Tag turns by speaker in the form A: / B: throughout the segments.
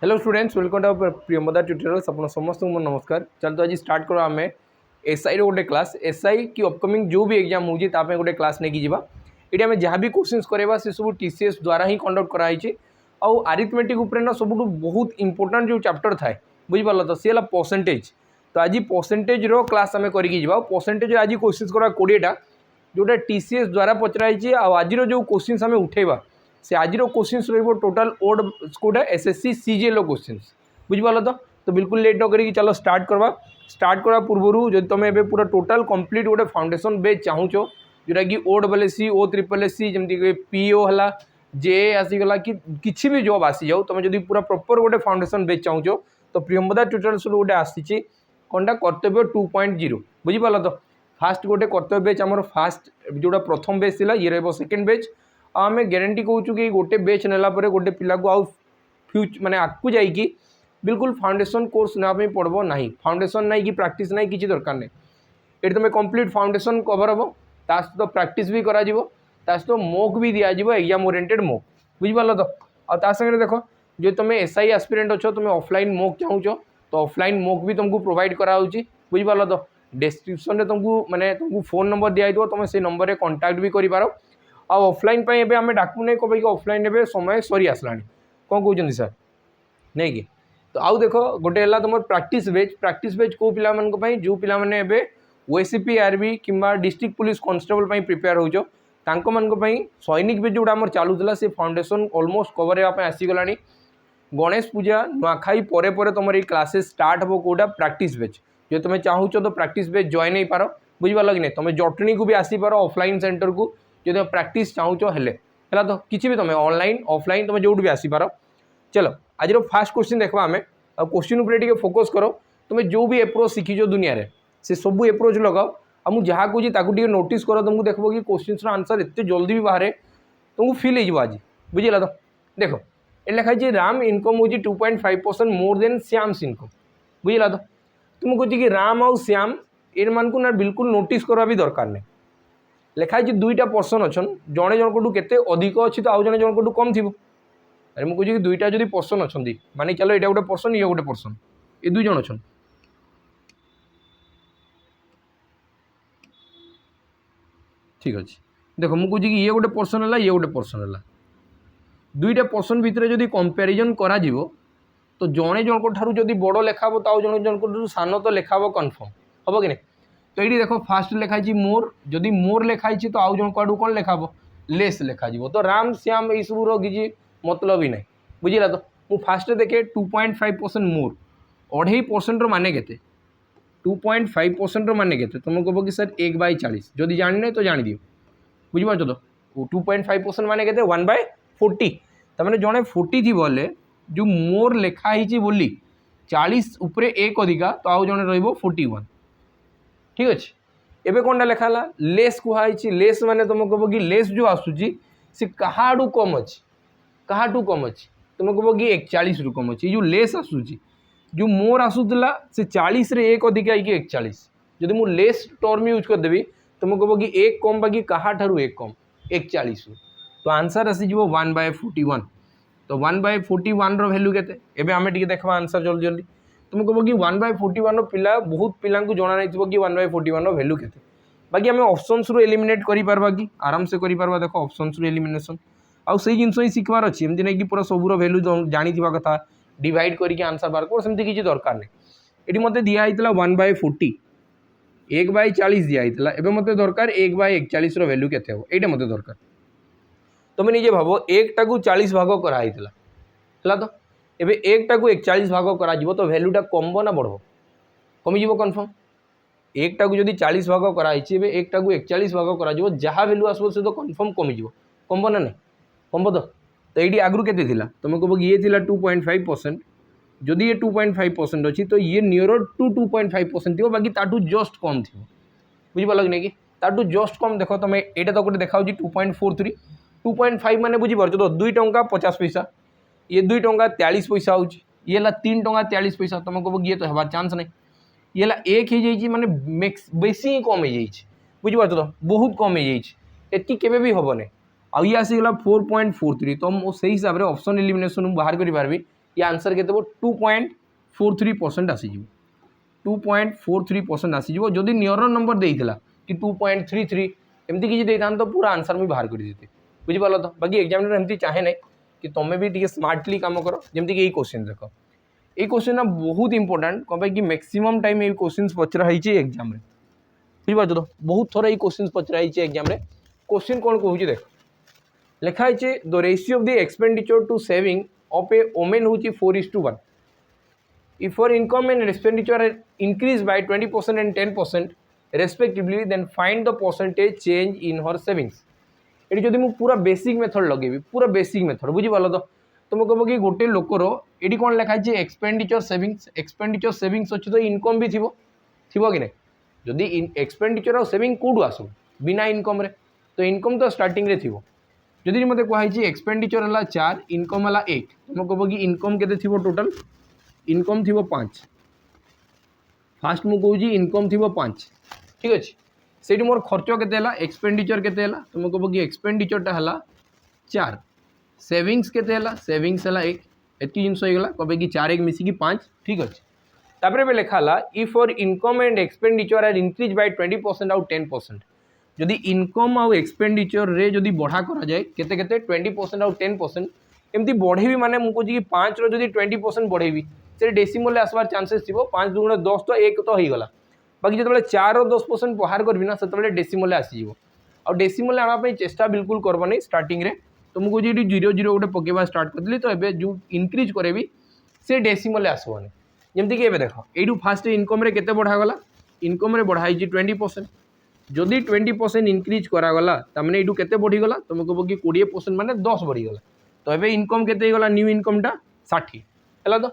A: Hello students, welcome to Priyamda tutorials. आप समस्त को नमस्कार। चलते आज स्टार्ट करा आम एसआई गोटे क्लास एसआई की अपकमिंग जो भी एग्जाम होगी गोटे क्लास नहीं कि ये आम जहाँ भी क्वेश्चन करवा से सब टीसीएस द्वारा ही कंडक्ट कराई। आरिथमेटिक ना सब बहुत इंपोर्टाट जो चैप्टर थाए बुझिपार तो सी है परसेंटेज। तो आज परसेंटेज रो क्लास आम करके परसेंटेज आज क्वेश्चन करवा 20टा जोटा टीसीएस द्वारा पचराई। आज जो क्वेश्चन आम उठेबा से आज क्वेश्चन रो टोटाल ओड कोटा एसएससी सीजीएल क्वेश्चन बुझिपार तो बिल्कुल लेट न करी चलो स्टार्ट करवा पूर्व जो तुम ए पूरा टोटाल कंप्लीट गोटे फाउंडेशन बेच चाहूँ जोटा कि ओ डबल एस सी ओ ट्रिपल एस सी जमी पीओ है जे आसीगला कि किसी भी जॉब आसी जाओ तुम जो पूरा प्रॉपर गोटे फाउंडेशन बेच चाहूँ तो प्रियमदा ट्यूटोरियल्स गोटे आसी कौनटा कर्तव्य 2.0 बुझिपार तो फास्ट गोटे कर्तव्य बेच आम फास्ट जोटा प्रथम बेच थी ये रहा सेकेंड बेच आम ग्यारंटी कहूँ कि गोटे बेच नेला गोटे पिला को आउ माने आगू जाइकी बिल्कुल फाउंडेशन कोर्स नापी पड़ो ना फाउंडेशन ना कि प्रैक्टिस ना कि दरकार नहीं ये तुम कंप्लीट फाउंडेशन कवर हम ता सहित प्रैक्टिस भी करा सहित मोक भी दिज्व एग्जाम ओरिएंटेड मोक बुझिपार तो आ सागे देख जो तुम एसआई एस्पिरेंट अच्छो तुम ऑफलाइन मोक चाहूँ तो ऑफलाइन मोक भी तुमको प्रोवाइड कराऊँगी बुझिपार तो डिस्क्रिप्शन में तुमको फोन नंबर दिखाई तुम से नंबर में कांटेक्ट भी कर ऑफलाइन आम डाकू नहीं कभी ऑफलाइन ए समय सरी आसला कौन कहते सर नहीं कि तो आउ देख गोटे है तुम प्रैक्टिस बेच कौ पाई जो पाने ओएससीपी आरबी कि डिस्ट्रिक्ट पुलिस कांस्टेबल प्रिपेयर हो सैनिक बेच जोड़ा चलूला से फाउंडेशन ऑलमोस्ट कवर आसीगला। गणेश पूजा नुआखाई पर तुम ये क्लासेस स्टार्ट हो कौटा प्रैक्टिस बेच जो तुम चाहूँ तो प्रैक्टिस बेच जॉइन हो पार बुझिपार कि नहीं तुम जटनी को भी आसीपार ऑफलाइन सेंटर को जो तुम प्रैक्टिस चाहूँ हेले है तो किसी भी तुम ऑनलाइन ऑफलाइन तुम जो भी आसीपार। चलो आज फास्ट क्वेश्चन देखा आम क्वेश्चन उपर फोकस करो तुम जो भी एप्रोच शिखीच दुनिया रे से सब एप्रोच लगाओ आ मुझे जहाँ कहूँ नोटिस कर तुमको देख कि क्वेश्चन आंसर एत जल्दी भी बाहर तुमको फिल हो आज बुझेगा तो देख ये लिखाई राम इनकम हो 2.5% मोर देन श्याम्स इनकम बुझेगा तो तुम कह कि राम आउ श्याम इन मान को ना बिल्कुल नोटिस करवा भी दरकार नहीं लिखाई दुईटा पर्सन अच्छा जड़े जनकू के अधिक अच्छी तो आउ जड़े जनकू कम थी अरे मुझे कह कि दुईटा जो पर्सन अच्छा माने चलो ये गोटे पर्सन ये गोटे पर्सन ये दुई जन अच्छा ठीक अच्छे देख मुझे कि ये गोटे पर्सन है ये गोटे पर्सन है दुईटा पर्सन भितर जदि कंपेरिजन करा तो जड़े जनक ठार जदि बड़ लेखाब तो आउ जन जनक सान तो लेखाब कन्फर्म हम कि नहीं तो ये देख फास्ट लिखाई मोर जदि मोर लिखाई तो आउ जन आड़ू कौन लेखाब लेस लेखा तो राम श्याम ये सब किसी मतलब ही नहीं बुझेगा तो मुझे फास्ट देखे 2.5% मोर 2.5% माने के 2.5% माने के तुम कह कि सर 1/40 जदि जानी तो जान दियो बुझिपार तो 2.5% माने के 1/40 तमें जड़े 40 थी बोले जो मोर लिखाई बोली 40 उपरे एक अधिका तो आउ जड़े रो 41 ठीक अच्छे एबे कौन लिखा लेस कहुई लेस माने तुम कह कि लेस जो आसूसी सी कहाड़ू कम अच्छी कहाटू कम अच्छी तुम कह कि 41 रु कम अच्छी जो लेस आसूसी जो मोर आसूला से 40 रे एक अधिक आई 41 जब मुझे लेस टर्म यूज करदेवी तुम कह कि एक कम बाकी कहा ठारू एक कम 41 तो आंसर आसीज 1/41 तो 1/41 वैल्यू के आम टे देखा आंसर जल्दी जल्दी तुम कह कि 1/41 पिला बहुत पिला जना नहीं कि 1/41 वैल्यू के बाकी आम ऑप्शंस रू एलिमिनेट कर कि आराम से कर देख ऑप्शंस रू एलिमिनेशन आउ से जिन ही शिखबार अच्छी एमती नहीं कि पूरा सबूर भैल्यू जानी कथा डिवाइड करके आंसर बाहर कर सेमती किसी दरकार नहीं ये मत दिखाई 1/40 1/40 दिखाई एवं मत दरकार 1/41 वैल्यू के ये मत दरकार तुम निजे भाव एकटा को 40 भाग कराई है तो एवं एकटा को 41 भाग करा तो भैल्यूटा कम ना बढ़ो कमिज कन्फर्म एकटा को जब 40 भाग कराई एकटा को 41 भाग करा जहाँ भैल्यू आसो से तो कन्फर्म कमिज कम ना नहीं कम तो ये आगु के तुम कह कि ये 2.5% जदि ये 2.5% अच्छी तो ये नियर टू 2.5% थी बाकी ताठू जस्ट कम थी बुझिपार कि नहीं कि ताठू जस्ट कम देख तुम यहाँ तो गोटे देखा 2.43 2.5 माने बुझीपार तो 2 टंका 50 पैसा ये 2 टंका 43 पैसा हो ये 3 टंका 43 पैसा तुम कह ये तो हबार चांस नहीं ये 1 हो जाए माने बेसी ही कम हो बुझीपार तो बहुत कम हो जाए केवे भी हम नहीं आ ये आसीगला 4.43 तो मुझे हिसाब से ऑप्शन एलिमिनेशन बाहर करी ये आंसर के 2.43% आसीज 2.43% आसीज जदि नियर नंबर देइथिला कि 2.33 एमती किसी देता तो पूरा आंसर मुझे बाहर कर देते बुझिपाल तो बाकी एग्जामिनर एमती चाहे ना कि तुम भी टे स्मार्टली काम कर जमती कि क्वेश्चन देख ये क्वेश्चन ना बहुत इंपोर्टाट कौन कि मैक्सिमम टाइम ये क्वेश्चन पचराई एग्जाम बुझिपार तो बहुत थर ये क्वेश्चन पचराई एग्जाम क्वेश्चन कौन कहूँ देख लिखाई the ratio of the expenditure to saving of a women हूँ 4:1 if her income and expenditure are increased by 20% and 10% respectively then find the percentage change in her savings ये जब मुझे पूरा basic method लगे पूरा बेसिक मेथड बुझिपाल तो तुम कह कि गोटे लोकर ये कौन लिखाई एक्सपेंडिचर सेविंग्स अच्छे तो इनकम भी थी कि ना जदि एक्सपेंडिचर और सेविंग कौटू आस बिना इनकम तो इनकम तो स्टार्टिंग रे थी जदि मत कहुई एक्सपेंडिचर है 4 इनकम है 8 तुम कह कि इनकम के टोटल इनकम थी 5 फास्ट मुझे कहूँ इनकम थी 5 ठीक अच्छे से मोर खर्च के एक्सपेंडिचर के तुम कह कि एक्सपेंडिचरटा है 4 सेविंग्स के सेविंग्स है 1 एति जिनस होगा कहे कि 4 1 मिसिकी 5 ठीक अच्छे तापर लिखा इफ और income and expenditure are increase by 20% आउ 10% जदि इनकम आउ एक्सपेंडिचर रे जदि बढ़ा करा जाए केते केते 20% आउ 10% एमती बढ़ेबी माने मुझे कि 5 रो जदि 20% बढ़ेबी से डेसिमल आसबार चांसेस थी 5 2 10 तो 1 तो होगा बाकी जो 4 और 10% बाहर करबी ना से डेसिमल आसीज आ डेसिमल आना चेष्टा बिल्कुल करब नहीं स्टार्टिंग रे तो मुझे 0 0 गोटे पकेबा स्टार्ट करदेली तो ये जो इनक्रीज करेबी से डेसिमल आसबनी जमती कि देख यू फास्ट इनकम रे केते बढ़ागला इनकम रे बढ़ाई 20% जदि 20% इनक्रीज करागला तमें यू के बढ़ीगला तुम कह कि 20% माने 10 बढ़ीगला तो ये इनकम के न्यू इनकमटा 60 है तो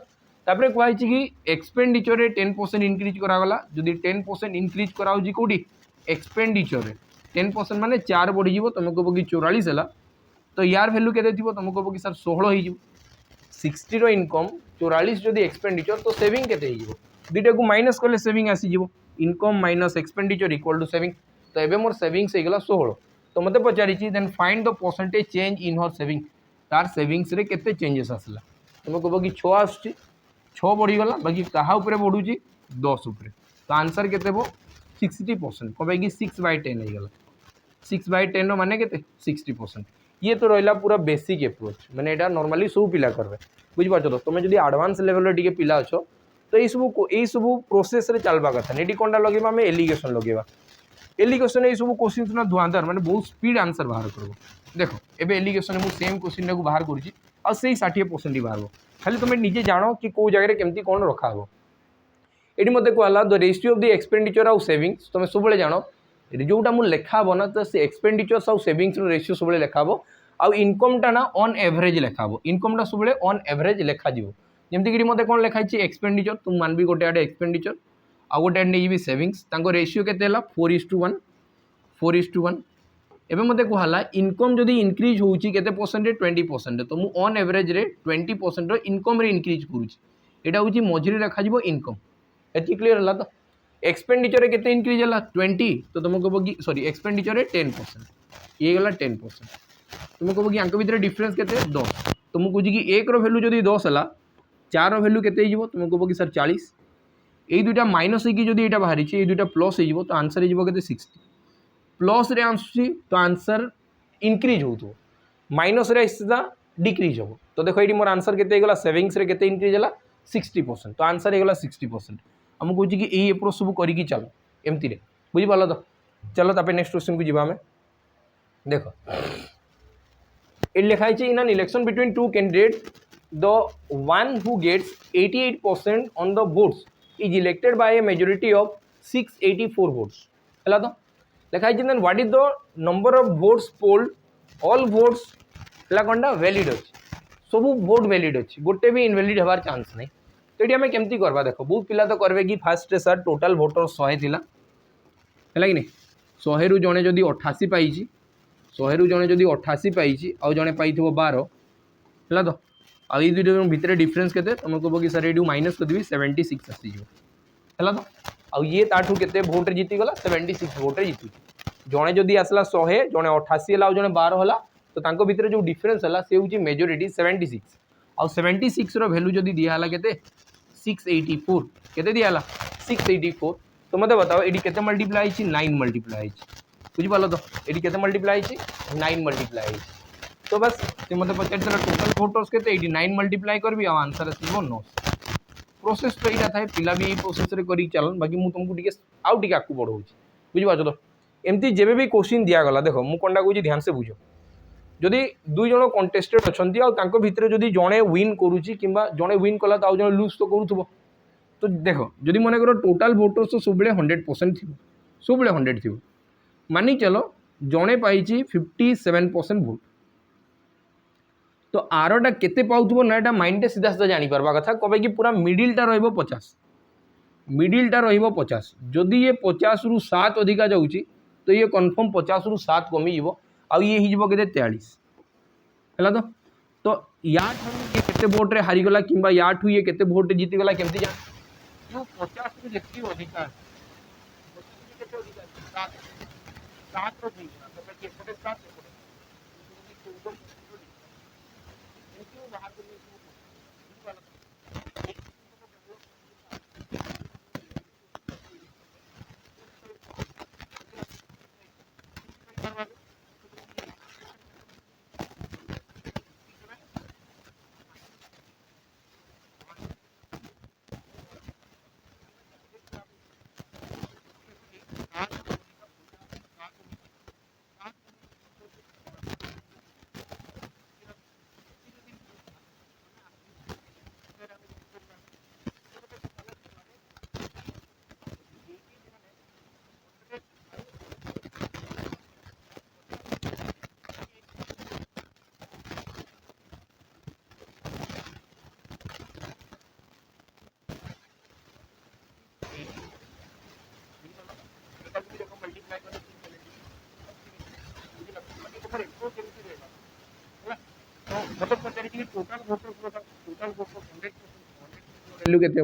A: तापर कहुई कि एक्सपेंडिचर रे 10% इनक्रीज करागला जदि 10% इनक्रीज कराऊँ कौटी एक्सपेंडिचर रे 10% माने 4 बढ़ी तुम कह कि 44 है तो यार भैल्यू के तुम कह कि सर 16 हो 60 रो इनकम 44 जदि एक्सपेंडिचर तो सेविंग केते दुईटा को माइनस कले सेविंग आसीज income minus expenditure equal to saving तो ये मोर सेविंग्स होगा 16 तो मत पचारि then find the percentage change in her saving तार सेविंग्स रे केते चेंजेस आसला तुम कह कि 6 आसुची 6 बढ़ीगला बाकी क्या बढ़ू 10 उपर तो आंसर के 60% कहे कि 6/10 होगा 6/10 माने के 60% ये तो रहा पूरा बेसिक एप्रोच मैंने यहाँ नॉर्मली सब पिला करबे बुझिपार तो तुम जब एडवांस लेवल टे पिला अच्छ तो यही सब प्रोसेस रे चलवा कथा नहीं कौन लगे आम एलिगेशन लगेगा एलिगेशन ये सब क्वेश्चन ना धुआंधार मैंने बहुत स्पीड आंसर बाहर कर देख एवं एलिगेशन मुझे सेम क्वेश्चन को बाहर कर 60% ही बाहर खाली तुम निजे जान कि कौ जगह केमती कौन रखा हो ये मत कहला the ratio of the expenditure आउ सेविंग्स तुम सब जान जोटा मुझे लिखा ना तो से एक्सपेंडिचर्स आउ सेविंग्स रेशियो सब लिखा आउ इनकमटा ना ऑन एवरेज लिखा इनकमटा सब ऑन एवरेज लिखा जमीक मत कौन लिखाई एक्सपेंडिचर तुम मानवी गोटे आड़े एक्सपेंडिचर आउ गोटे आड़े नहीं सेविंग्स रेशियो के 4:1 एवं मत कहला इनकम जदि इनक्रीज होती 20% तो मुझे ऑन एवरेज रे 20% इनकम रे इनक्रीज करुँचा हूँ मझे रखा इनकम ये क्लीयर है तो एक्सपेंडिचर के इनक्रीज है 20 तो तुम कह कि सॉरी एक्सपेंडिचर 10% ये गला 10% तुम कह कि भितर डिफरेन्स के 10 तो मुझे कहे कि 1 भैल्यू जब 10 है 4 भैल्यू के तुम कह कि सर 40 ये दुईटा माइनस होटा बाहरी ये दुईटा प्लस हो तो आंसर हो 60 प्लस रे आसूँ तो आंसर इनक्रीज हो माइनस रे आसा डिक्रीज हम तो देखो ये मोर आंसर के सेविंग्स रे के इनक्रीज है 60% तो आंसर होगा 60% आम कहे कि यही एप्रोच सब करी चलो एमती बुझिपाल तो चलो तापर नेक्स्ट क्वेश्चन को जीवा आम देख ये लिखाई in an election between two candidate the one who gets 88% on the votes is elected by a majority of 684 votes है तो लिखाई then what is the number of votes polled all votes है कौनटा वैलिड अच्छे सब vote valid अच्छे गोटे भी इनवैलिड हबार चांस नहीं तो ये आम केमती करवा देख बहुत पिला तो करेंगे कि फास्ट सर टोटाल भोटर 100 थिला है कि नहीं 100 रु जड़े जदि 88 पाई 100 रु जड़े जदि 88 पाई आउ जड़े पाई 12 है तो आई दुईट भितर डिफरेन्स के तुम कह कि सर ये माइनस करदेवी 76 आसीज है तो आउ ये ताठू के भोट जीतीगला 76 भोट जीतु जड़े जदि आसला 100 जड़े 88 है जड़े 12 है तो भितर जो डिफरेन्स है से हूँ मेजोरिटी 76 आउ 76 वैल्यू जदि दिहला केते 684 केते दिहला 684 तो मते बताओ एडी केते मल्टीप्लाई होइछि 9 मल्टीप्लाई होइछि बुझि पालो तो एडी केते मल्टीप्लाई होइछि 9 मल्टीप्लाई होइछि तो बस से मते पचारला टोटल फोटोस केते एडी 9 मल्टीप्लाई करबी आ आंसर आसीबो 9 प्रोसेस तो यहाँ थाए पिला भी प्रोसेस रे करी चलन बाकी मु तुमको टिके आउ टिके आकु बढ़ौछि बुझि पाछो तो एमती जेबे भी क्वेश्चन दिया गला देखो मु कोनडा कहूछि ध्यान से बुझो जदि दुई जन कंटेस्टेड अछंती आ तांको भितरे जदि जणे विन करूछि किंबा जणे विन कला त आउ जणे लूज तो करूथबो तो देखो जदि मने करो टोटल वोटर्स तो सबले 100% थिबो सबले 100 थिबो मानि चलो जणे पाइछि 57% वोट तो आरटा केते पाउथबो ना एटा माइंड रे सीधा सीधा जानि परबा कथा कबे कि पूरा मिडिल टा रहइबो 50 मिडिल टा रहइबो 50 जदि ये 50 रु 7 अधिका जाउछि तो ये कंफर्म 50 रु 7 कमी जीवो आ ये ही जीवो केते 43 हला तो या ये केते वोट रे हारि गला किंबा या ठु ये केते वोट जीति गला केमति जान जो 50 रु जेति अधिकार 50 केते अधिकार 7 रो ठीक ना तो केते 7 वैल्यू केते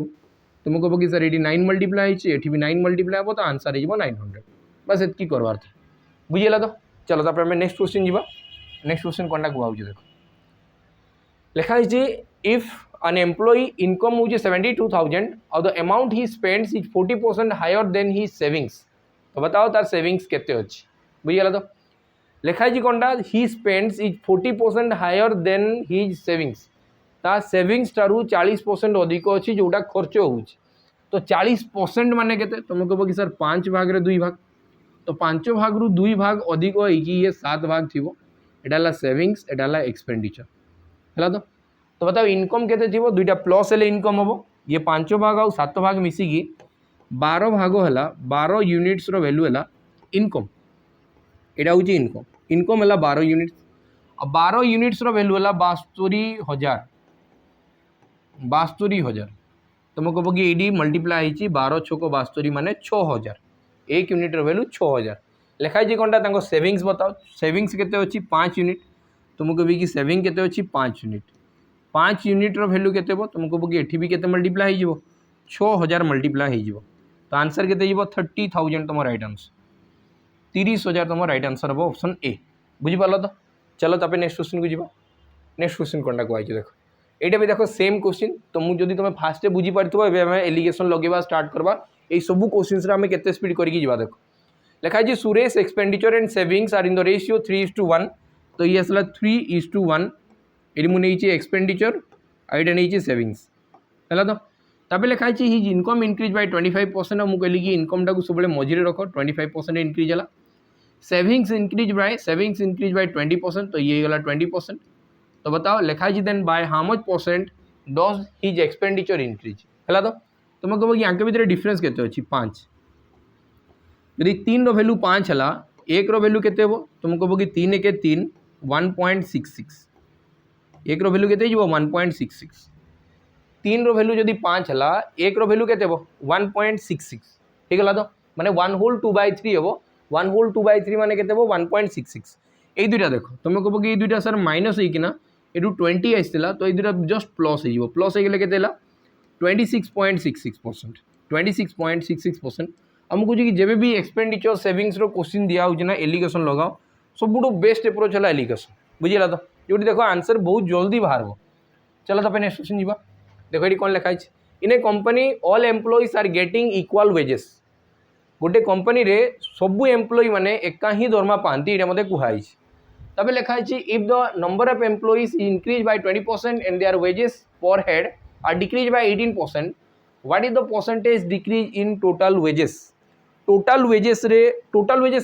A: तुमको कहबो कि सर एटी 9 मल्टीप्लाई होइछि एठी भी 9 मल्टीप्लाई हो तो आंसर हिजबो 900 बस एतकी करवार था बुझियला तो चलो तापर हम नेक्स्ट क्वेश्चन जीवा नेक्स्ट क्वेश्चन कोनटा गुआउछि देखो लिखा है इफ an employee income होउछि 72000 और the amount he spends is 40% higher than his savings तो बताओ तार सेविंग्स केते अछि बुझियला तो लिखा है कोनटा he spends is 40% higher than his savings ता सेविंग्स टारू 40% अधिक अच्छी जोटा खर्च होउछि तो 40% माने केते तुम कहबो कि सर 5 भाग रे 2 भाग तो 5 भाग रु 2 भाग अधिक होई कि ये 7 भाग थिबो एडाला सेविंग्स एडाला एक्सपेंडिचर हला तो बताओ इनकम केते थिबो दुईटा प्लस हेले इनकम हबो ये 5 भाग आ 7 भाग मिसी की 12 भाग हला 12 यूनिट्स रो वैल्यू हला इनकम एडा होची इनकम इनकम हला 12 यूनिट्स आ 12 यूनिट्स रो वैल्यू हला 62000 72,000 तुम कहो कि एडी मल्टीप्लाई होती 12 छको 72 माने 6000 एक यूनिट वैल्यू 6000 लिखाई कौन सेविंग्स बताओ सेविंग्स केते अच्छी 5 यूनिट तुम कह कि सेविंग केते अच्छी 5 यूनिट 5 यूनिट वैल्यू केते तुम कहो कि एठी भी केते मल्टीप्लाई हो 6000 मल्टीप्लाई हो तो आंसर केते 30,000 तुम राइट आंसर 30,000 तुम राइट आंसर हम ऑप्शन ए बुझीपाल तो चलो तापर नेक्स्ट क्वेश्चन को जीवा नेक्स्ट क्वेश्चन कौन कहु देखो यहाँ भी देखो सेम क्वेश्चन तो मुझे तुम फास्ट बुझी पार्थ एलिगेशन लगेगा स्टार्ट करवा ये सब क्वेश्चन आम के स्पीड करके जा देखो लिखा है Suresh expenditure and savings are in the ratio 3:1 तो ये आसला 3:1 ये मुझे एक्सपेंडिचर आईटा नहीं सेविंग्स है तो तब लिखा है हिज इनकम इनक्रीज बाय 25% और मुझे कि इनकम टाक सब मझे रख 25% इनक्रीज है सेविंग्स इनक्रीज बाय 20% तो ये गला 20% तो बताओ लिखा है then by how much percent does his expenditure increase है तो तुम कह कि आंके भितर डिफरेंस केते अच्छी 5 यदि 3 रो वैल्यू 5 है 1 रो वैल्यू केते हो तुम कह कि 3 1 3 1.66 1 रो वैल्यू केते हो 1.66 3 रो वैल्यू जदि 5 है 1 रो वैल्यू केते हो 1.66 ठीक है तो माने 1 होल 2/3 हो 1 होल 2/3 माने केते हो 1.66 ये दुईटा देख तुम कह कि दुईटा सर माइनस होना यू 20 आसला तो ये दुईटा जस्ट प्लस हो प्लस हो गले के 26.66% 26.66% आमको कि जब भी एक्सपेंडिचर सेविंग्स रो क्वेश्चन दिया हो ना एलिगेशन लगाओ सब बेस्ट अप्रोच है एलिगेशन बुझीला तो जो देखो आंसर बहुत जल्दी बाहर चलो तापर नेक्स्ट क्वेश्चन जीवा देखो ये कौन लिखा है in a company all employees are getting equal wages गोटे कंपनी रे सबू एम्प्लॉई माने एका ही दरमा पाती ये मते कुहाई तब लिखा है if the number of employees increase by 20% and their wages per head are decrease by 18% what is the percentage decrease in total wages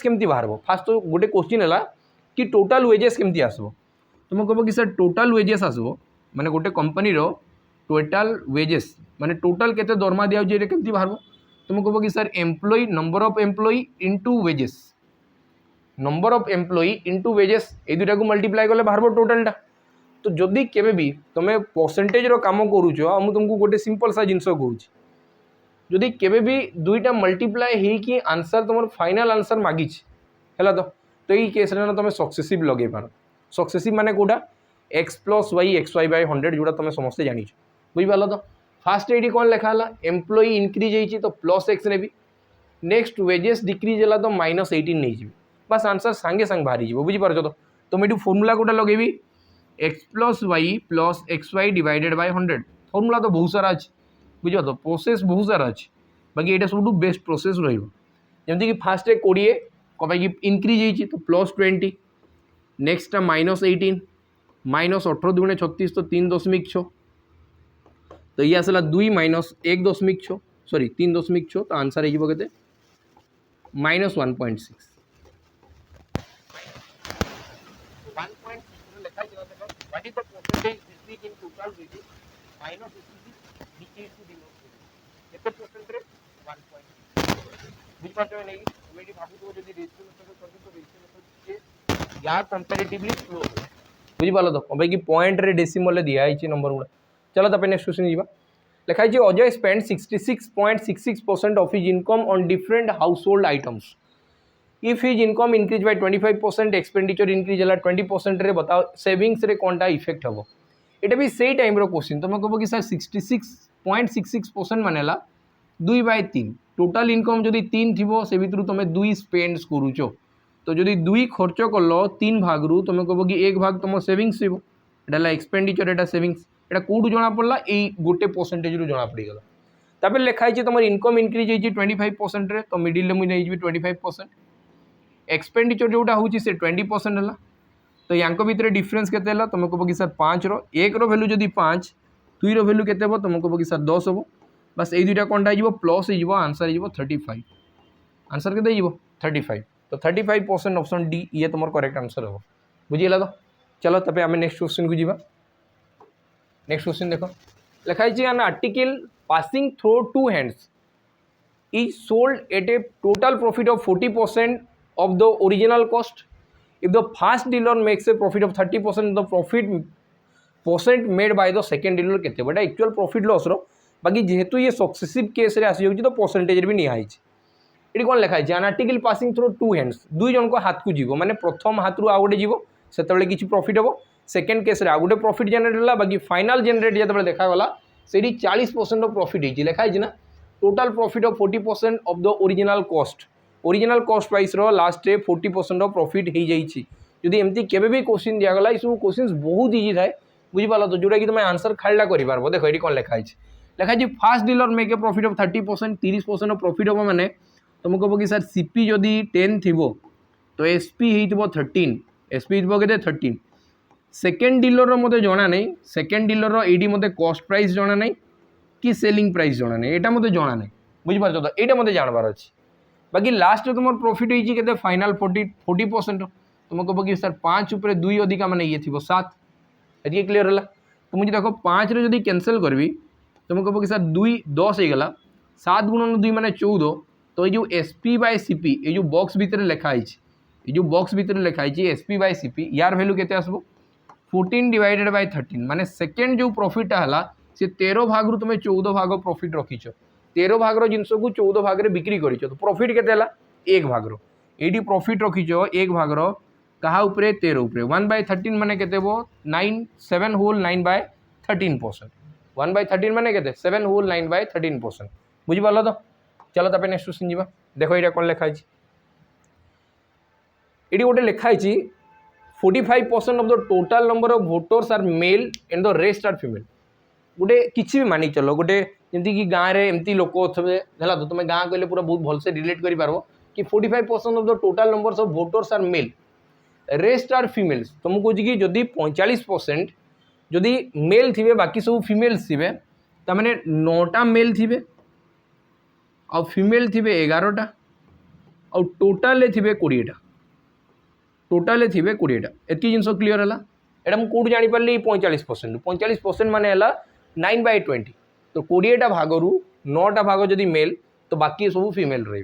A: केमती बाहर फास्ट तो गोटे क्वेश्चन है कि टोटल वेजेस केमती आसबो तुम कह कि सर टोटल वेजेस आसबो माने गोटे कंपनी रो टोटल वेजेस माने टोटल केते दरमा दिया जे केमती बाहर तुम कह कि sir employee number of employee into wages number of employee into wages ए दुटा को मल्टीप्लाई कले बाहर टोटलटा तो जदि केबे भी तुम परसेंटेज रो काम करूछ आ मु तुमको गोटे सिंपल सा जिनस कहूँ जदि केबे भी दुईटा मल्टीप्लाई हे कि आंसर तुम फाइनल आंसर मागिछ हैला तो ये केस रे तुम सक्सेसिव लगे पार सक्सेसिव माने कोटा x plus y x y by 100 जोड़ा तुम समस्ते जानी बुझिपाल तो फास्ट ये कौन लिखा है एम्प्लॉई इंक्रीज होती तो प्लस एक्स नेबी नेक्स्ट वेजेस डिक्रीज है तो -18 नहीं जी बस आंसर सांगे सांग बाहरी जी बुझीपार तो मुझे फर्मूला कोटा लगेबी x plus Y plus X Y divided by 100 formula तो बहुत सारा अच्छे बुझ तो प्रोसेस बहुत सारा अच्छे बाकी ये सब बेस्ट प्रोसेस रमती कि फास्ट 20 कहीं इंक्रीज होती तो +20 नेक्स्ट -18 -18 दुणे 36 तो 3.6 तो ये आसला 2 -1.6 सॉरी 3.6 तो आंसर है के -1.6 बुझिपाल तो भाई कि पॉइंट रे डेसिमल दिखाई नंबर गुड़ा चलो तब नेक्स्ट क्वेश्चन जीवा लिखा है Ajay spend 66.66% of his income on different house hold items if his income increase by 25% expenditure increase है 20% रे बताओ सेविंग्स रे कौनटा इफेक्ट हम ये भी से टाइम रो क्वेश्चन तुम कह कि सर 66.66% मानेला 2/3 टोटाल इनकम जदि 3 थी से भर तुम 2 स्पेंड करुच तो जदि 2 खर्च कल 3 भाग रू तुम कह कि 1 भाग तुम सेविंग्स एटा एक्सपेंडिचर एटा सेविंग्स एटा कौटू जना पड़ा ये गोटे परसेंटेज रू जना पड़गला तब लिखाई तुम इनकम इंक्रीज होती 25% रे तो मिडिल मुझे 25% एक्सपेंडिचर जोटा हूँ से 20% है तो या भितर डिफरेन्स के तुम कह कि सर 5 रो 1 रो वैल्यू जदि 5 2 रो वैल्यू के तुम कह कि सर 10 हम बस ये दुटा कौनटा हो प्लस हो आंसर हो 35 आंसर के 35 तो 35% ऑप्शन डी ये तुम करेक्ट आंसर हम बुझीगला तो चलो तब आम नेक्स्ट क्वेश्चन को जीवा नेक्स्ट क्वेश्चन देखो लिखाई an article passing through 2 hands is sold at a total profit of 40% of the original cost. If the first dealer makes a profit of 30%, the profit percent made by the second dealer केते बड़ा actual profit loss रो बाकी जेहेतु ये successive case रे आसी होची तो percentage भी निया आइछ एटी कोन लिखा है an article passing through 2 hands दुई जन को हाथ को जीवो माने प्रथम हाथ रु आ गोटे जीवो सेतबेले किछि प्रॉफिट हबो सेकंड केस रे आ गोटे प्रॉफिट जनरेट होला बाकी फाइनल जनरेट जेतबेले देखा गला सेडी 40% ऑफ प्रॉफिट हिची लिखा है ना total profit of 40% of the original cost price रो लास्ट रे 40% ऑफ प्रॉफिट हो जाइछि जदि एमती केबे भी क्वेश्चन दिया गला इस क्वेश्चंस बहुत इजी थाए बुझी पालो तो जोटा कि तुम आंसर खाड़ा करि पारबो देखो एटी कोन लिखा है fast dealer make a profit of 30% 30% of profit हम माने तुम कह कि सर सीपी जदि 10 थिबो तो एसपी हेइतबो 13 एसपी हेइतबो केते 13 सेकेंड डीलर मते जाना नहीं सेकेंड डीलर एडी मते कॉस्ट प्राइस जाना नहीं कि सेलिंग प्राइस जाना नहीं एटा मते जाना नहीं बुझी पारछो तो एटा मते जानबार अछि बाकी लास्ट तुम प्रॉफिट होइछि केते फाइनल 40% तुम कह कि सर 5 ऊपर 2 अधिका माने ये थिबो 7 एति क्लियर होला तो मुझे देखो 5 रे जदि कैंसिल करबी तुम कह कि सर 2 10 हो गला 7 गुणन 2 माने 14 तो ये जो एसपी बाय सीपी ये जो बॉक्स भीतर लिखाई ये जो बॉक्स भीतर लिखाई एसपी बाय सीपी यार वैल्यू केते आसबो 14 डिवाइडेड बाय 13 माने सेकेंड जो प्रॉफिट है से 13 भाग तुम 14 भाग प्रॉफिट रखीच 13 भाग जिनस को 14 भाग में बिक्री कर तो प्रॉफिट के 1 भाग ये प्रॉफिट रखीच 1 भाग क्या 13 उपरे 1/13 माने के 9 7 होल 9/13% 1/13 माने के 7 होल 9/13% बुझीपाल तो चलो तब नेक्स्ट क्वेश्चन जीवा देखो ये कौन लिखाई ये गोटे लिखाई 45% of the total number of voters are male and the rest are female गोटे किसी भी मानिक चलो गोटे जमी कि गाँव में एमती लोक थे है तो तुम गाँ कहले पूरा बहुत भलसे रिलेट कर पार कि 45% of the total number of voters are male rest are females तो मुझे कहे कि जदि 45% जदि मेल थे बाकी सब फीमेल्स थे तमें 9टा मेल थे आ फीमेल थे 11टा आ टोटाल थे 20टा टोटाल थे 20टा एत जिन क्लीयर है यहाँ मुझे कौट जापारि 45% माने 9/20 तो 20टा भाग रु 9टा भाग जदि मेल तो बाकी सब फीमेल रे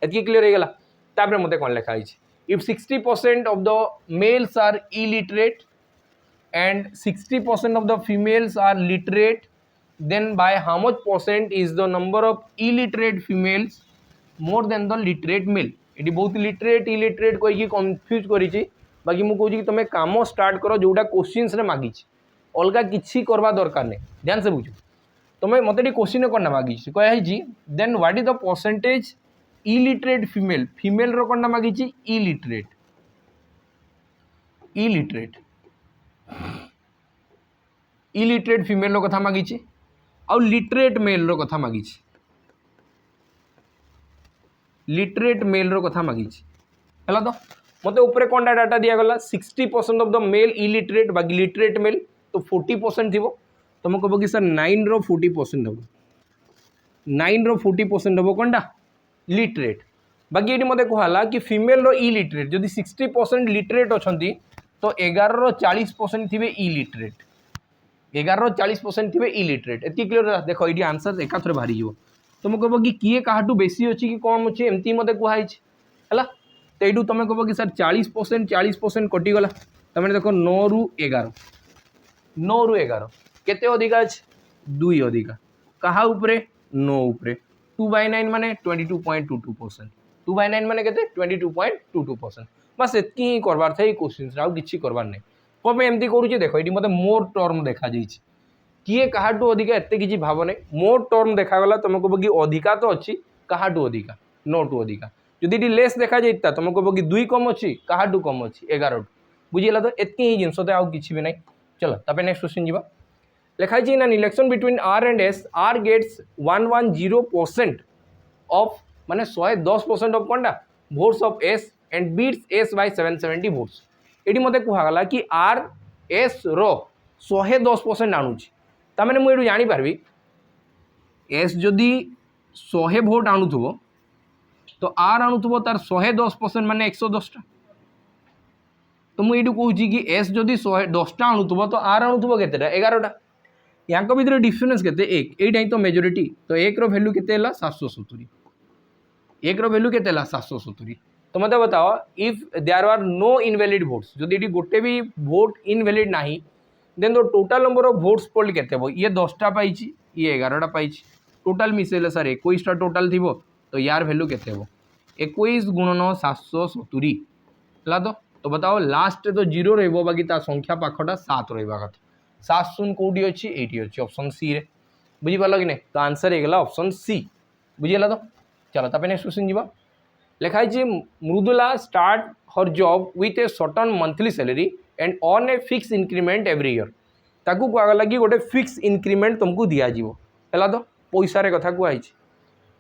A: एत क्लीयर हो गला मत कौन लिखाई if 60% of the males are illiterate and 60% of the females are literate then by how much percent is the number of illiterate females more than the literate male ये बहुत लिटरेट इलिटरेट कहीकि कन्फ्यूज करी बाकी मुझे कहूँ कि तुम कम start कर जोटा क्वेश्चन रे मागी अलग किसी करवा दरकार नहीं ध्यान से बुझ तुम मत क्वेश्चन कौन मागी कही then what is the percentage illiterate female female रो कौन मागी इलिटरेट इलिटरेट इलिटरेट फीमेल कथा मागी आउ लिटरेट मेल रो कथा मागी लिटरेट मेल रो कथा मागी है तो मत ऊपर कौन डाटा दिगला 60% ऑफ द मेल इलिटरेट बाकी लिटरेट मेल तो 40% थी तुम कह कि सर 9 रो 40% हम 9 रो 40% हम कौन लिटरेट बाकी ये मत कहला कि फीमेल रो इलिटरेट जदि 60% लिटरेट अच्छा तो 11 रो 40% थे इलिटरेट 11 रो 40% थे इलिटरेट एति क्लियर देख ये आंसर एकाथरे बाहरी जीव तुम कह कि किए काहाटू बेसी अच्छी कि कम अच्छी एमती मत कहई है तो यू तुम कह कि सर 40% कटिगला तमें देख 9 रु 11 9 रु 11 केते अधिका अच्छे 2 अधिका कहा उपरे 9 उपरे 2/9 माने 22.22% 2/9 माने केते 22.22% बस एतकी ही करवार था क्वेश्चन आउ किसी करवार नहीं कौन एमती करुचे देख ये मत मोर टर्म देखा किए काहाटू अधिका एत किसी भाव नहीं मोर टर्म देखागला तुम कह कि अधिका तो अच्छी काहाटू अधिका 9 टू अधिका जदि ये लेस देखा जाता तुम कह कि 2 कम अच्छी काहाटू कम अच्छी 11 बुझीला तो एतकी ही जिनस आउ किसी भी नहीं चलो तब नेक्स्ट क्वेश्चन जी लिखाई in an election between R and S R gets 110% of माने 110% ऑफ कौन votes of S and beats S by 770 votes ये मत कहगला कि आर एस रो 110% आणुची ताने मुझे जानीपारि एस जदि 100 भोट आणुव तो आर आणुव तार 110% माने 110टा तो मुझे कहूँ कि एस जदि 110टा आणुव तो आर आणुव के 11टा यहाँ भितर डिफरेन्स के एक यही तो मेजोरिटी तो एक रो वैल्यू के 770 एक रो वैल्यू के 770 तो मत बताओ if there are no invalid votes जदि ये गोटे भी भोट इनवैलिड नहीं then the total number of votes polled के ये 10टा पाई ये 11टा पाई टोटाल मिसेले सर 21टा टोटाल थी तो यार वैल्यू के 21 गुणन 770 है तो बताओ लास्ट तो 0 रही बाकी संख्या पाखटा 7 रहा कथा 7 शून्य कौटी अच्छी ये अच्छी ऑप्शन सी रे बुझीपार कि नहीं तो आंसर होगा ऑप्शन सी बुझीगला तो चलो तब नेक्स्ट क्वेश्चन जी लिखाई Mridula start her job with a certain monthly salary and on a fix increment every year ताकू कहला कि गोटे फिक्स इंक्रीमेंट तुमको दिज्व है तो पैसा कथा कहुई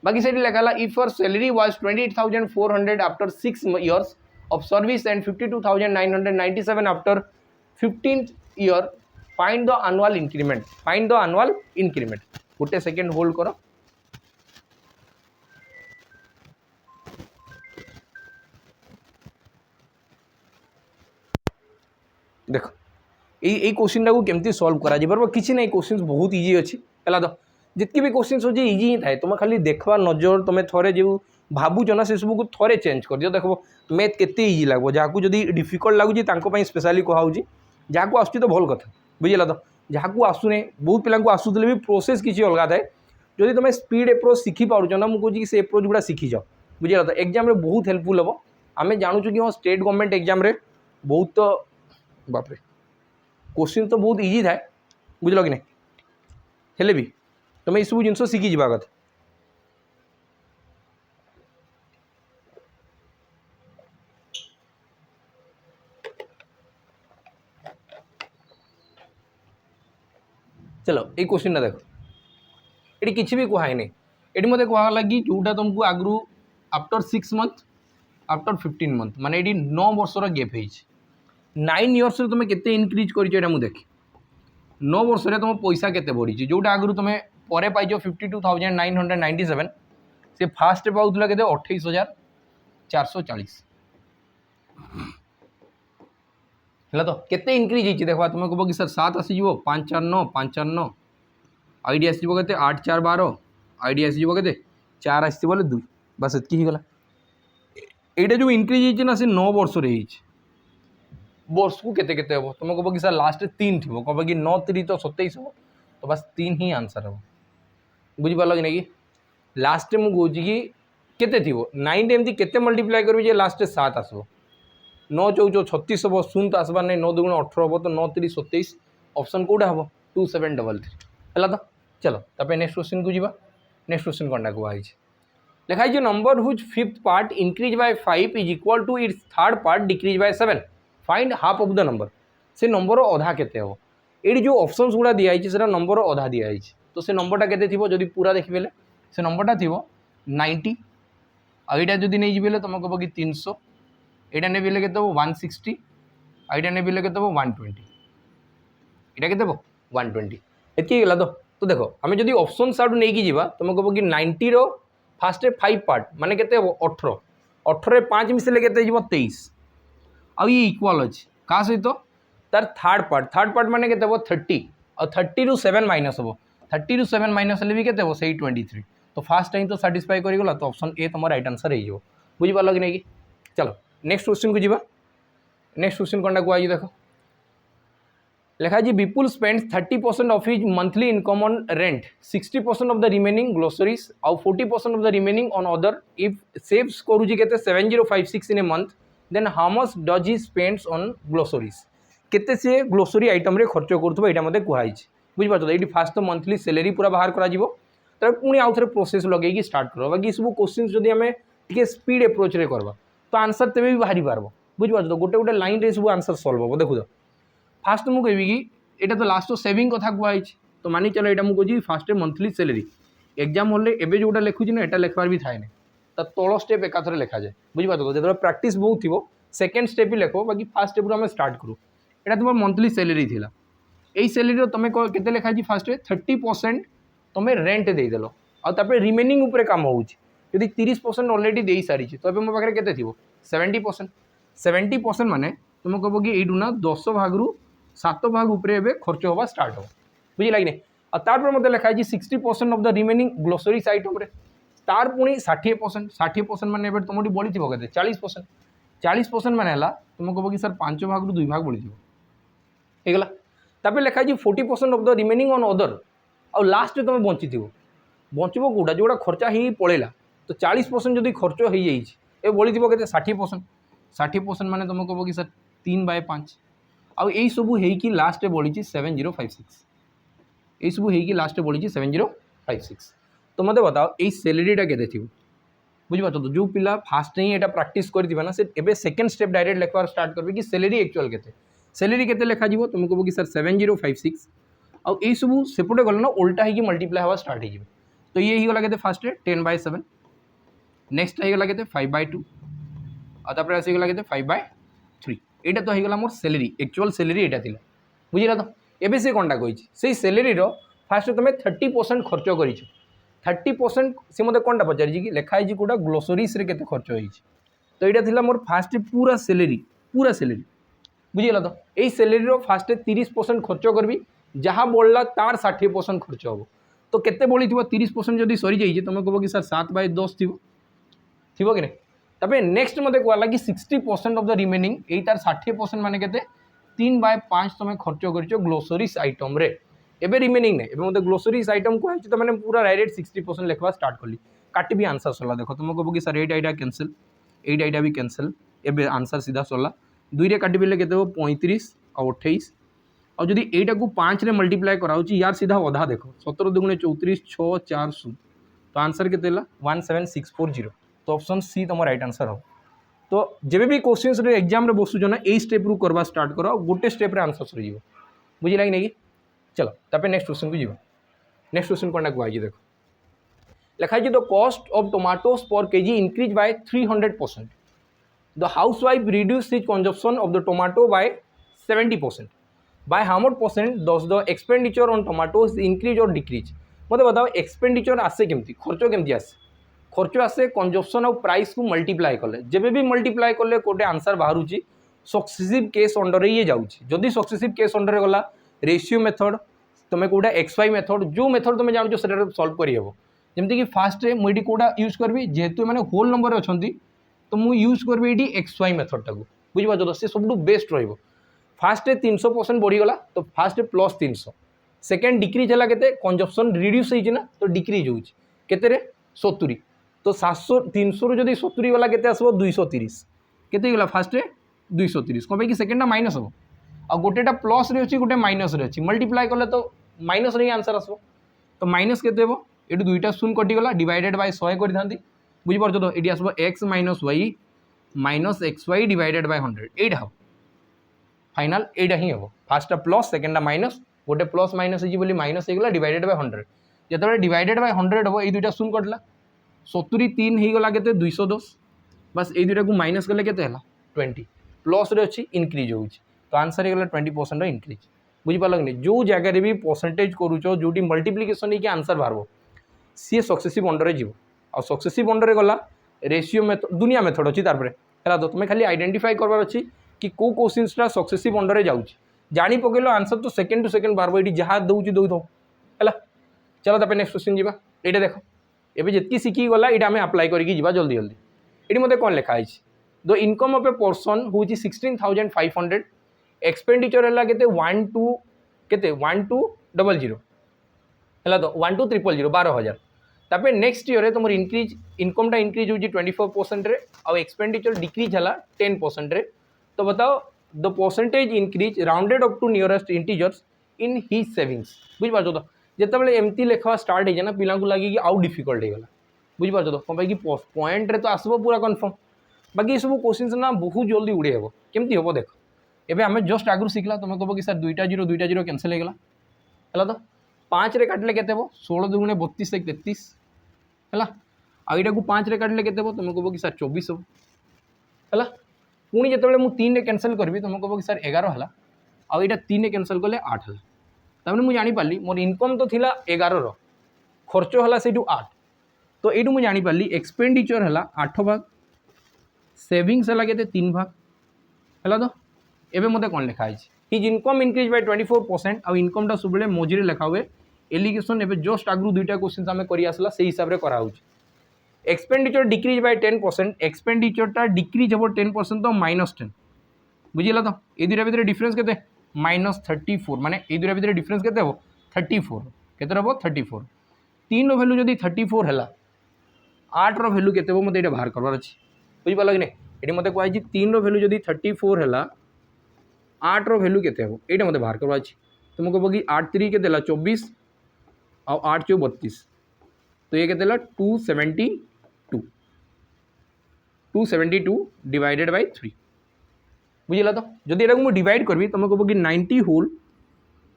A: बाकी से लिखाला if your salary was 28,400 after 6 years of service and 52,997 after 15th year find the annual increment गोटे सेकेंड होल्ड करो देख ये क्वेश्चन टाक केमती सॉल्व करा किसी ना क्वेश्चन बहुत इजी अच्छी है तो जितकी भी क्वेश्चन होची इजी ही थाए तुम खाली देखवा नजर तुम थोड़े जो भावुच ना से सब को थोड़े चेंज कर दियो देखो मैथ केते इजी लगे जहाँ जदि डिफिकल्ट लगुच स्पेशली कहूँ जहाँ को आसुची तो भल कथा बुझेगा तो जहाँ को आसुने बहुत पिला आसूले भी प्रोसेस किसी अलग थाए जदि तुम स्पीड एप्रोच शिखी पार्छ ना मुझे से एप्रोच गुड़ा शिखी जाओ बुझेगा तो एग्जाम रे बहुत हेल्पफुल हम आम जानूँ कि हाँ स्टेट गवर्नमेंट एग्जाम रे बहुत बापरे क्वेश्चन तो बहुत इजी थाए बुझल कि नहीं हेले भी तुम ये सब जिन शिखी जा कथा चलो ये क्वेश्चन देख ये किसी भी कहुई नहीं ये मत कहला कि जोटा तुमको आगु आफ्टर 6 मंथ आफ्टर 15 मंथ माने ये 9 वर्षर गैप है 9 इयर्स तुम के इनक्रिज कर देख 9 वर्ष तुम पैसा केते बढ़ी जोटा आगु तुम पर पाइज 52,997 से फास्ट पाला के 28,440 है तो केते इनक्रिज होती देखा तुम कह कि सर 7 आसीज 5 4 9 5 4 9 आईडी आसो के 8 4 12 आईडी आसो के 4 आस 2 बस एतकी गला यहाँ जो इनक्रिज होती ना से 9 वर्ष वर्ष को केते केते हम तुम कह कि सर लास्ट 3 थी कह कि 9 3 तो 27 हम तो बस 3 ही आंसर हम बुझिपार कि नहीं कि लास्ट मुझे कौच कि केते थी 9 एमती केते मल्टीप्लाई करी लास्ट 7 आसो 9 4 36 हम 0 तो आसबार नहीं 9 2 18 हम तो 9 3 27 ऑप्शन कौटा हम 2733 है तो चलो तापर नेक्स्ट क्वेश्चन को जीवा नेक्स्ट क्वेश्चन कौन कहुई लिखाई number whose fifth part increase by 5 is equal to its third part decrease by 7 find half of the number से नंबर अधा केते हो ये जो ऑप्शंस गुड़ा दिखाई से नंबर अधा दिखाई तो से नंबरटा केते थी जदि पूरा देखिए से नंबरटा थी 90 आईटा जदि नहीं जी तुम कह कि 300 यहाँ ने के 160 आईटा ने के 120 यहाँ के 120 एतकी गला तो देखो आम जब ऑप्शन आड़ नहीं जावा तुम कह कि 90 फास्ट 5 पार्ट माने के 18 18 5 मिसले के 23 आ ये इक्वाल अच्छे क्या सहित तार थर्ड पार्ट माने के 30 और 30 रु 7 माइनस हम 30 रु 7 माइनस भी के से 23 तो फास्ट टाइम तो साटिस्फाई करगला तो ऑप्शन ए तुम राइट आंसर हो बुझिपार कि नहीं कि चलो नेक्स्ट क्वेश्चन को जीवा नेक्स्ट क्वेश्चन कौन कहुई देख लिखा जी Vipul spends 30% of his monthly income on rent 60% of the remaining groceries और 40% of the remaining on other if saves करूँ के 7056 in a month then how much does he spends on groceries केते से ग्लोसरी आइटम रे खर्च करूँ यहाँ मत कहुई बुझिपार ये फास्ट तो मंथली सैलरी पूरा बाहर कर पुणी आउ थे प्रोसेस लगे स्टार्ट कर बाकी सब क्वेश्चन जब आम टे स्पीड एप्रोच रे करवा तो आंसर तेज भी बाहरी पार बुझिपार तो गोटे गोटे लाइन रे सब आंसर सल्व हम देखो फास्ट मुझे कहबी कि यहाँ तो लास्ट सेविंग कथा कहुई तो मानि चलो यहाँ मुझे कही fast monthly salary exam hall एवं जोटा लिखुची ना यहाँ लिखबार भी थाए ना तल स्टेप एकाथरे लिखा जाए बुझिपार तो जो प्राक्ट बहुत थी सेकेंड स्टेप भी लिख बाकी फास्ट स्टेप आम स्टार्ट करूँ यहाँ तुम मंथली सैलरी थी यही सैलरी तुम के लिखाई फास्ट 30% तुम रेंट देदेल आपर रिमेनिंग उपरे काम होदी 30% ऑलरेडी दे सारी तो अब मो पाखे के 70% माने तुम कह कि यू ना 10 भाग रु 7 भाग उपरे खर्च हवा स्टार्ट हो बुझे कि नहीं तार मत लिखाई 60% ऑफ द रिमेनिंग ग्लोसरीज आइटम तार पुणी 60% माने तुम बढ़ी के 40% माने तुम कह कि सर 5 भाग रु 2 भाग बढ़ी होगा तापर लिखाई 40% of the remaining on other आउ लास्ट तुम बची थो बचब कौटा जोड़ा खर्चा ही पड़ेगा तो 40% जब खर्च हो जाए बढ़ी के 60% माने तुम कह कि सर 3/5 आउ यही सब हो लास्ट बढ़ी 7056 यही सब हो लास्ट बढ़ी 7056 तो मत बताओ यही सैलरीटा के बुझिपार तो जो पिला फास्ट ही यहाँ प्राक्ट कर से एवं सेकेंड स्टेप डायरेक्ट लिखबार स्टार्ट करेंगे कि सैलरी एक्चुअल के सैलरी के लिखा तुम कह कि सर 7056 आउ यही सब सेपटे गल ना उल्टा ही मल्टीप्लाई हवा स्टार्ट हो तो ये ही गला के फास्ट 10/7 नेक्स्ट होगा के 5/2 और तापर आसीगला के 5/3 यहाँ तो होगा मोर सैलरी एक्चुअल सैलरी यहाँ थी बुझला तो एवं से कौनटा कही से सैलरी फास्ट तुम 30% खर्च कर 30% से मत कौनटा पचारि कि लिखाई कौटा ग्लोसरीज रे केते खर्च होई तो यहाँ थी मोर फास्ट पूरा सैलरी बुझीगला तो यही सैलरी फास्ट 30% खर्च करी जहाँ बढ़ला तार 60% खर्च हम तो केते बढ़ी थी 30% जब सरी जाइए तुम कह कि सर 7/10 थी कि नहीं तबे नेक्स्ट मत कहला कि 60% ऑफ द रिमेनिंग यही तार 60% माने केते 3/5 तुम खर्च कर ग्लोसरीज आइटम रे एबे रिमेनिंग नहीं एबे मत ग्लोसरीज आइटम को तो मैंने पूरा डायरेक्ट 60% लिखवा स्टार्ट कली काटी भी आंसर सरला देखो तुम कह कि सर एटा कैंसल एटा भी कैंसल एबे आंसर सीधा सरला 2 रे काटी बेले केते 35 और 28 और जदि एटा को 5 रे मल्टीप्लाई कराउची यार सीधा अधा देखो 17 दुगुणे 34 6 4 0 तो आंसर के 17640 तो ऑप्शन सी तुम राइट आंसर हो तो जब भी क्वेश्चन एग्जाम रे बसुच ना यही स्टेप रु करवा स्टार्ट करो गोटे स्टेप रे आंसर सर बुझे कि नहीं चलो तापर नेक्स्ट क्वेश्चन को जीवा। नेक्स्ट क्वेश्चन कौन कहुई देख लिखाई the cost of tomatoes per KG increase by 300%। The housewife reduce his consumption of the tomato by 70%। By how much percent does the expenditure on tomatoes increase और decrease. मतलब बताओ expenditure आसे केमती खर्च केमती आसे खर्च आसे कंजप्शन और प्राइस को मल्टीप्लाई कले जब भी मल्टीप्लाई कले गोटे आंसर बाहर सक्सेसिव केस अंडर ये जाऊँगी जदि सक्सेसिव केस अंडर गला रेशियो मेथड तुम कौटा XY मेथड जो मेथड तुम जान से सल्व करहब जमीक कि फास्ट मुझे कौटा यूज करी जेहेतु मैंने होल नंबर अच्छा तो मुझे यूज करी ये XY मेथड टाक बुझीपार तो सी सब बेस्ट रो फास्ट 300% बढ़ीगला तो फास्ट प्लस 300 सेकेंड डिक्रीज है के कंजप्शन रिड्यूस होना तो डिक्रीज होते 70 तो 700 300 रु जब 70 गला के आसो 230 के फास्ट 230 कौन कि सेकेंडा माइनस हम आ गोटेटा प्लस रे अच्छी गोटे माइनस रे अच्छी मल्टीप्लाई कले तो माइनस रे आंसर आसो तो माइनस के ये दुईटा शून्य कटिगला डिवाइडेड बाय 100 कर था बुझीपार तो ये आसो x minus y minus XY divided by 100 एटा हम फाइनाल एटा ही हम फास्टा प्लस सेकेंडा माइनस गोटे प्लस माइनस हो माइनस होगा डिवाइडेड बाय 100 जो डिवाइडेड बाय 100 हम ये दुईटा शून्य कटला 70 3 होगा के 210 बस ये दुईटा को माइनस कले के 20 प्लस रे अच्छी इनक्रीज हो तो आंसर होगा 20% इनक्रीज बुझीपार कि जो जगह भी परसेंटेज करुच जो मल्टीप्लिकेशन होगी आंसर बाहर सी सक्सेसिव अंडर जीव आ सक्सेसिव अंडर गला रेशियो मेथड दुनिया मेथड अच्छी तार है तो तुम्हें खाली आइडेंटिफाई करवार अच्छी कि कौ क्वेश्चनटा सक्सेसिव अंडर जाऊँगी जानी पकेल आंसर तो सेकेंड टू सेकेंड बाहर ये जहाँ दौर दौ है चलो तापर नेक्स्ट क्वेश्चन जीवा ये देख एवं जितकी शिखी गला ये आम आप्लाय करके जल्दी जल्दी ये मतलब कौन लिखाई the income of a person हूँ 16,500 एक्सपेंडिचर है के 1200 है तो 12,000 12,000 तापर नेक्स्ट ईयर तुम इनक्रीज इनकमटा इनक्रीज हो 24% रे और एक्सपेंडिचर डिक्रीज है 10% रे तो बताओ the percentage increase rounded up to nearest integers in his savings बुझीपार तो जिते एमती लेखा स्टार्ट हो ना पिला लगे कि आउ डिफिकल्ट होगा बुझीपार तो कौन कि पॉइंट रे तो आसब पूरा कन्फर्म बाकी सब क्वेश्चन ना बहुत जल्दी उड़े हे केमती हम देख एवं आम जस्ट आगु शिखला तुम कह कि सर 2टा 0 कैनसल होगा है तो 5 रे काटिले केते हो 16 दुगुणे 32 एक 33 है आईटा को 5 रे काटिले केते हो तुम कह कि सर 24 हम है पुणी जो मुझे 3 रे कैनसल करी तुम कह कि सर 11 है आईटा 3 रे कैनसल कले 8 है तमें मुझे जानीपारि मोर इनकम तो थिला 11 खर्च है से 8 तो ये मुझे जानीपारि एक्सपेंडिचर है 8 भाग सेविंग्स है के 3 भाग है तो एवं मत कौन लिखाई हिज इनकम इनक्रीज बाय 24% और इनकमटा सब मझे लिखा हुए एलिगेशन एवं जस्ट आगु 2टा क्वेश्चन आम करसला से हिसाब से कराऊँ एक्सपेंडिचर डिक्रीज बाय 10% एक्सपेंडिचरटा डिक्रीज हम 10% तो -10 बुझीगला तो ये 2टा भितर डिफरेंस के -34 माने ये 2टा भितर डिफरेंस के 34 केते हम 34 3 रो वैल्यू जदि 34 है 8 रो वैल्यू केते मत ये बाहर करवार अच्छी बुझीपार कि नहीं ये मत कहुई 3 रो वैल्यू जदि 34 है 8 रो वैल्यू केते हम ये मत बाहर करवा अच्छी तुम कह कि 8 3 के 24 और 8 4 32 तो ये केते 272 डिवाइडेड बाय 3 बुझीगला तो जदि ये डिवाइड करी तुम कह कि 90 होल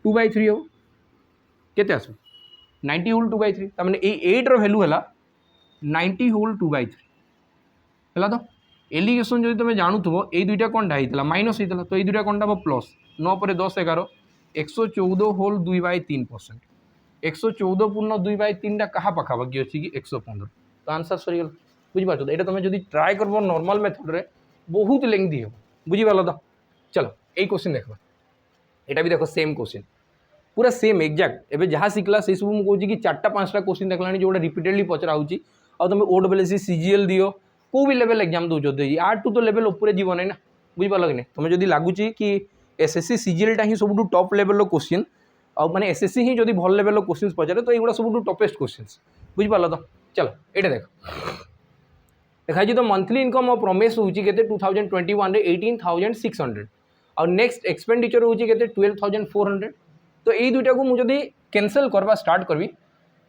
A: 2/3 हम केते आस 90 होल 2/3 तमें 8 रो वैल्यू है 90 होल 2/3 है तो एलिगेशन जो तुम जानू ये 2टा कौन होता माइनस होता तो ये 2टा कौन हम प्लस 9 पर 10 11 114 होल 2/3% 114 पूर्ण 2/3 क्या पखापाखि अच्छी कि 115 तो आंसर सरीगला बुझीपार तो ये तुम जो ट्राए कर नॉर्मल मेथड रे बहुत लेंथी हम बुझीपार तो चलो यही क्वेश्चन देख यहाँ भी देख सेम क्वेश्चन पूरा सेम एक्जाक्ट एवं जहाँ शिखला से सब मुझे कि 4टा 5टा क्वेश्चन देखला जो रिपीटेडली पचरा होची आ तुम ओड बेले से CGL दियो को भी लेवल एग्जाम दौर आर टू तो लेवल ऊपर जीव ना बुझीपार कि नहीं तुम जब लगुच कि SSC CGL टा ही सब टॉप लेवल क्वेश्चन आ माने SSC ही जब भल लेवल क्वेश्चन पचारे तो ये सब टॉपेस्ट क्वेश्चन बुझीपार तो चलो ये देख देखा तो मंथली इनकम ऑफ रमेश हूँ 2021 18,600 और नेक्स्ट एक्सपेंडिचर हूँ 12,400 तो ये 2टा को मुझे कैंसल करवा स्टार्ट करी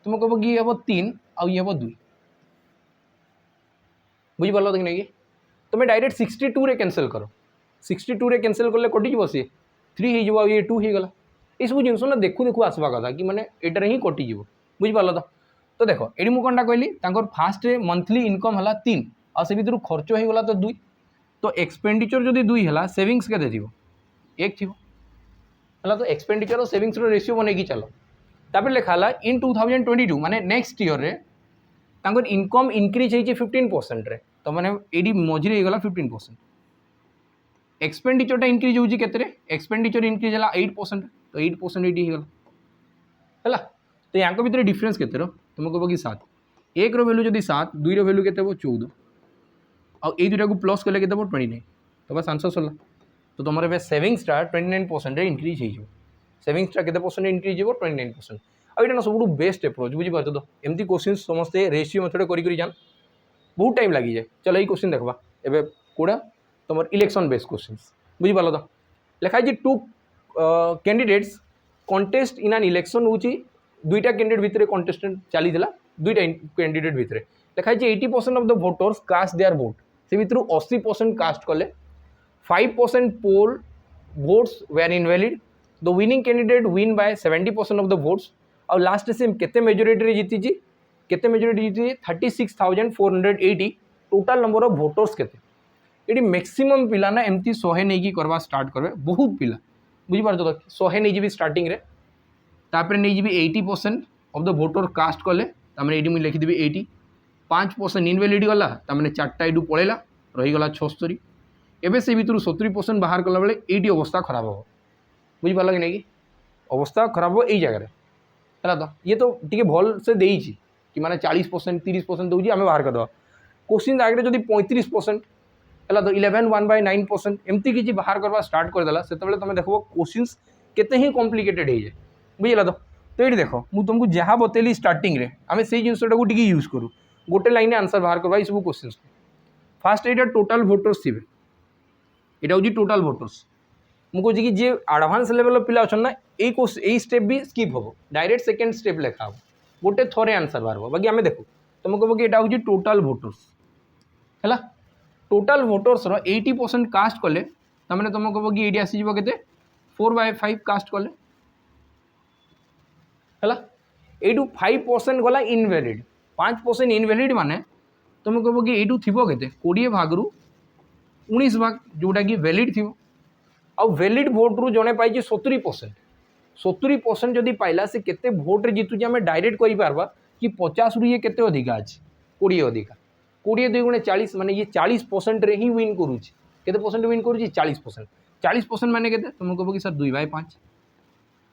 A: तुम कह कि हम 3 आउ ये हम 2 बुझीपार कि नहीं तुम डायरेक्ट 62 रे कैंसल कर 62 रे कैंसल कले कटिज सी 3 हो ये 2 हो गला ये सब जिन ना देखू देखू आसवा कथा कि माने एटार ही कटिज बुझिपाल तो देख ये मुझे कौनटा कहली फास्ट मंथली इनकम है 3 आ से भर खर्च हो गला तो 2 तो एक्सपेंडिचर जदि 2 है सेविंग्स के 1 थी है तो एक्सपेंडिचर और सेविंग्स रेशियो बनई चल तापर लिखा इन 2022 माने नेक्स्ट ईयर रे तांकर इनकम इंक्रीज होती 15% रे तो माने एडी मझिरे गला 15% एक्सपेंडिचर इंक्रीज होची केतरे एक्सपेंडिचर इंक्रीज है 8% तो 8% एडी है तो यहाँ भितर डिफरेन्स केते तुम कह कि 7 1 रो वैल्यू जदि 7 2 रो वैल्यू केते 14 आ ये दुटा को प्लस कले केते 29 तो बस आंसर सरला तो तुम सेविंग्सटा 29% इंक्रीज हो सेविंग्सटा केते परसेंट इंक्रीज हो 29% आ ये सब बेस्ट एप्रोच बुझीपार तो एमती क्वेश्चन समस्ते रेशियो मेथड करी जान बहुत टाइम लगी जाए चलो ये क्वेश्चन देखा एवं कौड़ा तुम इलेक्शन बेस्ड क्वेश्चन बुझीपाल तो लिखाई 2 candidates contest in an election हूँ 2टा कैंडिडेट भितर कंटेस्टेंट चली 2टा कैंडिडेट भितर लिखाई 80% of the voters cast their vote से भर 80% कास्ट कले 5% poll votes were invalid the winning candidate win by 70% of the votes और लास्ट से केते मेजोरिटी जीती केते मेजोरिटी जीती 36,480 टोटाल नंबर ऑफ वोटर्स केते ये मैक्सिमम पिला ना एमती 100 नहीं करवा स्टार्ट करवे बहुत पिला बुझीपार तो 100 नहीं जी स्टार्टिंग रे तापर नहीं जी 80% ऑफ द वोटर कास्ट कले तामने ये लिखिदेवी 80 5% इनवैलिड गला तामने 4टा यू पलैला रहीगला 76 एवं से भर 70% बाहर कला बेले ये अवस्था खराब हो बुझीपार कि नहीं अवस्था खराब हो यही जगह है तो ये तो टी भल से देती कि माने 40% 30% दूसरी आम बाहर करदे क्वेश्चन आगे जब 35% है तो 11 1/9% एमती किसी बाहर करवा स्टार्ट करदेला से तुम देख क्वेश्चन केते ही कॉम्प्लिकेटेड हो जाए बुझेगा तो ये देख मुझे तुमको जहाँ बतेली स्टार्टिंग रे आम से जिनटा को यूज करूँ गोटे लाइन आंसर बाहर करवा सब क्वेश्चन फास्ट यहाँ टोटाल भोटर्स थे यहाँ हूँ टोटाल भोटर्स मुझे कि जे एडवांस लेवल पिला अच्छा ना यही स्टेप भी स्किप हम डायरेक्ट सेकेंड स्टेप लेखा हम गोटे थरे आंसर बाहर बाकी आम देखो तुम कह कि यहाँ हूँ टोटाल भोटर्स है टोटाल भोटर्स 80% कास्ट कले तमें तुम कह कि ये आसीज के 4/5 कास्ट कले है यू 5% गला इनवैलिड 5% इनवैलिड माने तुम कह कि यू थी के 20 भाग रु 19 भाग जोटा कि वैलिड थी आउ वैलिड भोट रु जड़े पाई 70% जदि पाइला से केते भोट रे जीतुचे आम डायरेक्ट करिपारबा कि 50 रु ये केते अधिका अछि 20 अधिका 20 2 गुणे 40 माने ये 40% रे ही विन करूची केते परसेंट विन करूची 40% माने केते तुम कहबो कि सर 2/5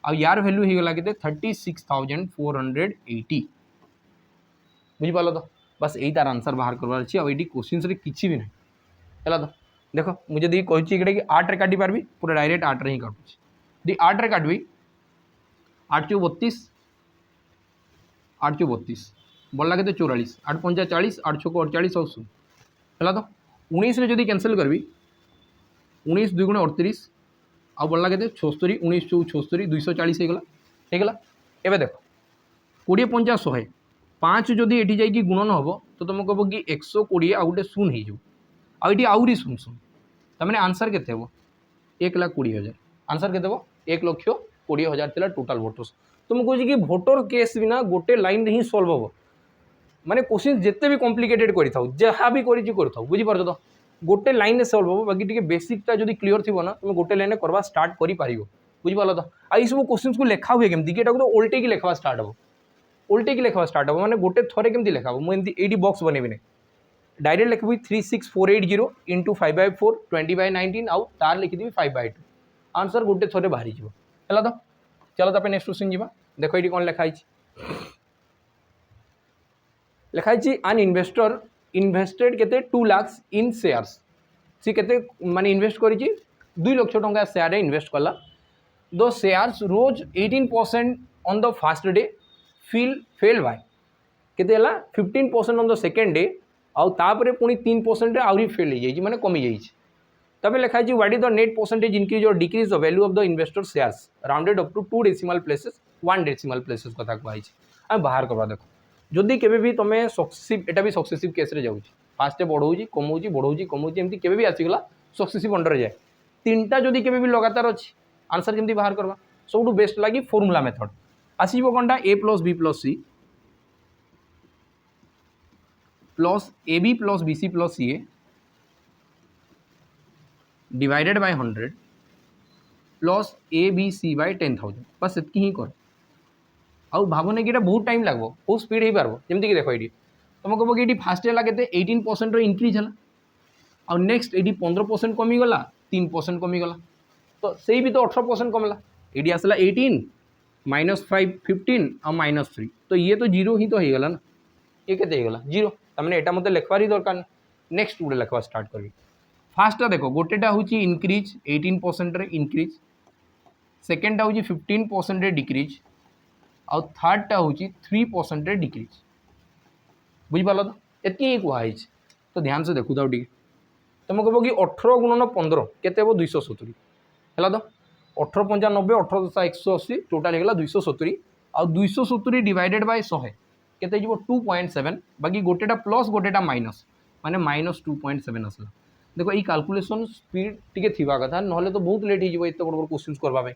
A: आ यार वैल्यू हो गला केते 36,480 बुझी पालो तो बस यही तार आंसर बाहर करवार अछि आ एडी क्वेश्चन रे किछि भी नहीं है तो देख मुझे दी कही कि 8 रे काटी पारबी पूरा डायरेक्ट 8 रे ही काटुची दी 8 रे काटबी 8 × 32 8 × 32 बढ़ला के 44 8 × 5 40 8 × 6 48 और 0 है तो 19 रे जदि कैंसिल करबी 19 2 × 38 आ बढ़ला के 76 19 4 76 240 होगला एवं देख 20 50 100 5 जदि ये जाकि गुणन हम तो तुम कह कि 120 आ गए शून्य हो आउरी आहरी शून शून तमें आंसर के 1,20,000 आंसर के 1,20,000 थी टोटाल भोटर्स तो मुझे कहूँ कि भोटर केस बिना गोटे लाइन ही सल्व हम माने क्वेश्चन जिते भी कॉम्प्लिकेटेड कर जहाँ भी कर बुझीपार तो गोटे लाइन में सल्व हम बाकी बेसिकटा जब क्लीयर थी ना तुम गोटे लाइन करवा स्टार्ट कर बुझीपार तो आई सब क्वेश्चन को लेखा हुए केमती कि तो ओल्टे की लेखा स्टार्ट हम ओल्टे की लेखा स्टार्ट हम मैंने गोटे थरे केमती लेखा मुझे ये बॉक्स बनैबी नहीं डायरेक्ट लिखी 36480 इंटू 5/4 20/19 आउ तार लिखिदेवी 5/2 आंसर गोटे थोड़े बाहरी है तो चलो तापर नेक्स्ट क्वेश्चन जी देख ये कौन लिखाई लिखाई आन इन्वेस्टर इन्वेस्टेड केते 2 लाख इन शेयर्स सी केते माने इन्वेस्ट करी 2 लाख टंका शेयर इन्वेस्ट कला the shares rose 18% on the first day fell by केते 15% ऑन द सेकेंड डे आउ तापरे पुणी 3% आहरी फेल हो जाए मैंने कमी जाइए लिखाई what is the net percentage increase और decrease the value of the investor shares rounded up to 2 decimal places 1 decimal places कथा कहुई आम बाहर करवा देख जदि केबे भी तुम सक्सेसिव एटा भी सक्सेसिव केस रे जाउची फास्ट बढ़ाऊँ कमाऊँ बढ़ाऊँ कमाऊँ एमती केबे भी आसीगला सक्सेसिव अंडर जाए 3टा जदि केबे भी लगातार अच्छी आंसर केमती बाहर करवा सब बेस्ट लगी फॉर्मूला मेथड आसो कौनटा A plus B plus C plus A B plus B C plus C A divided by 100 plus A B C by 10,000 बस इतकी ही कर आउ भावने कि बहुत टाइम लगे बहुत स्पीड हो पार जमीक देख ये तुम कह कि फास्ट है के 18% इनक्रिज है आउ नेक्स्ट ये 15% कमीगला 3% कमीगला तो से भी तो 18% कमला ये आसला 18 -5 15 और -3 तो ये तो जीरो ही तो हो गला ना ये के जीरो तमें यहाँ मतलब लिखबार ही दरकार नेक्स्ट गोटे लिखा स्टार्ट करी फास्टा देख गोटेटा हूँ इनक्रिज 18% इनक्रिज सेकेंडटा हूँ 15% डिक्रिज आउ थर्डटा हूँ 3% डिक्रिज बुझिपाल तो एति ही कहुई तो ध्यान से देखु था तुम कह कि 18 गुणन 15 केते 270 है तो 18 95 18 180 टोटाल होगा 270 आउ 270 डिवाइडेड बाय 100 केते 2.7 बाकी गोटेटा प्लस गोटेटा माइनस माने -2.7 आसला देखो ये कैलकुलेशन स्पीड टिके थिबा कथा नहले तो बहुत लेट हो एत बड़ बड़ क्वेश्चन करवाई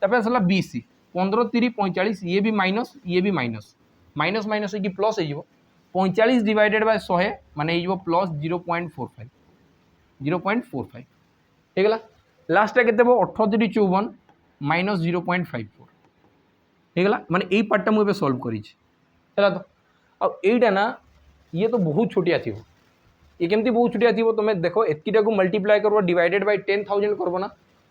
A: तापर आसला 20 15 30 45 ये भी माइनस माइनस माइनस हो प्लस हो 45 डिवाइडेड बाय 100 माने प्लस 0.45 होगा लास्ट के 38 54 माइनस 0.54 होगा माने यही पार्टा मुझे सल्व करी तो आईटा ना ये तो बहुत छोटिया थी ये केमती बहुत छोटिया थी तुम देखो एतकीटा को मल्टीप्लाई कर डिवाइडेड बाय 10,000 करब ना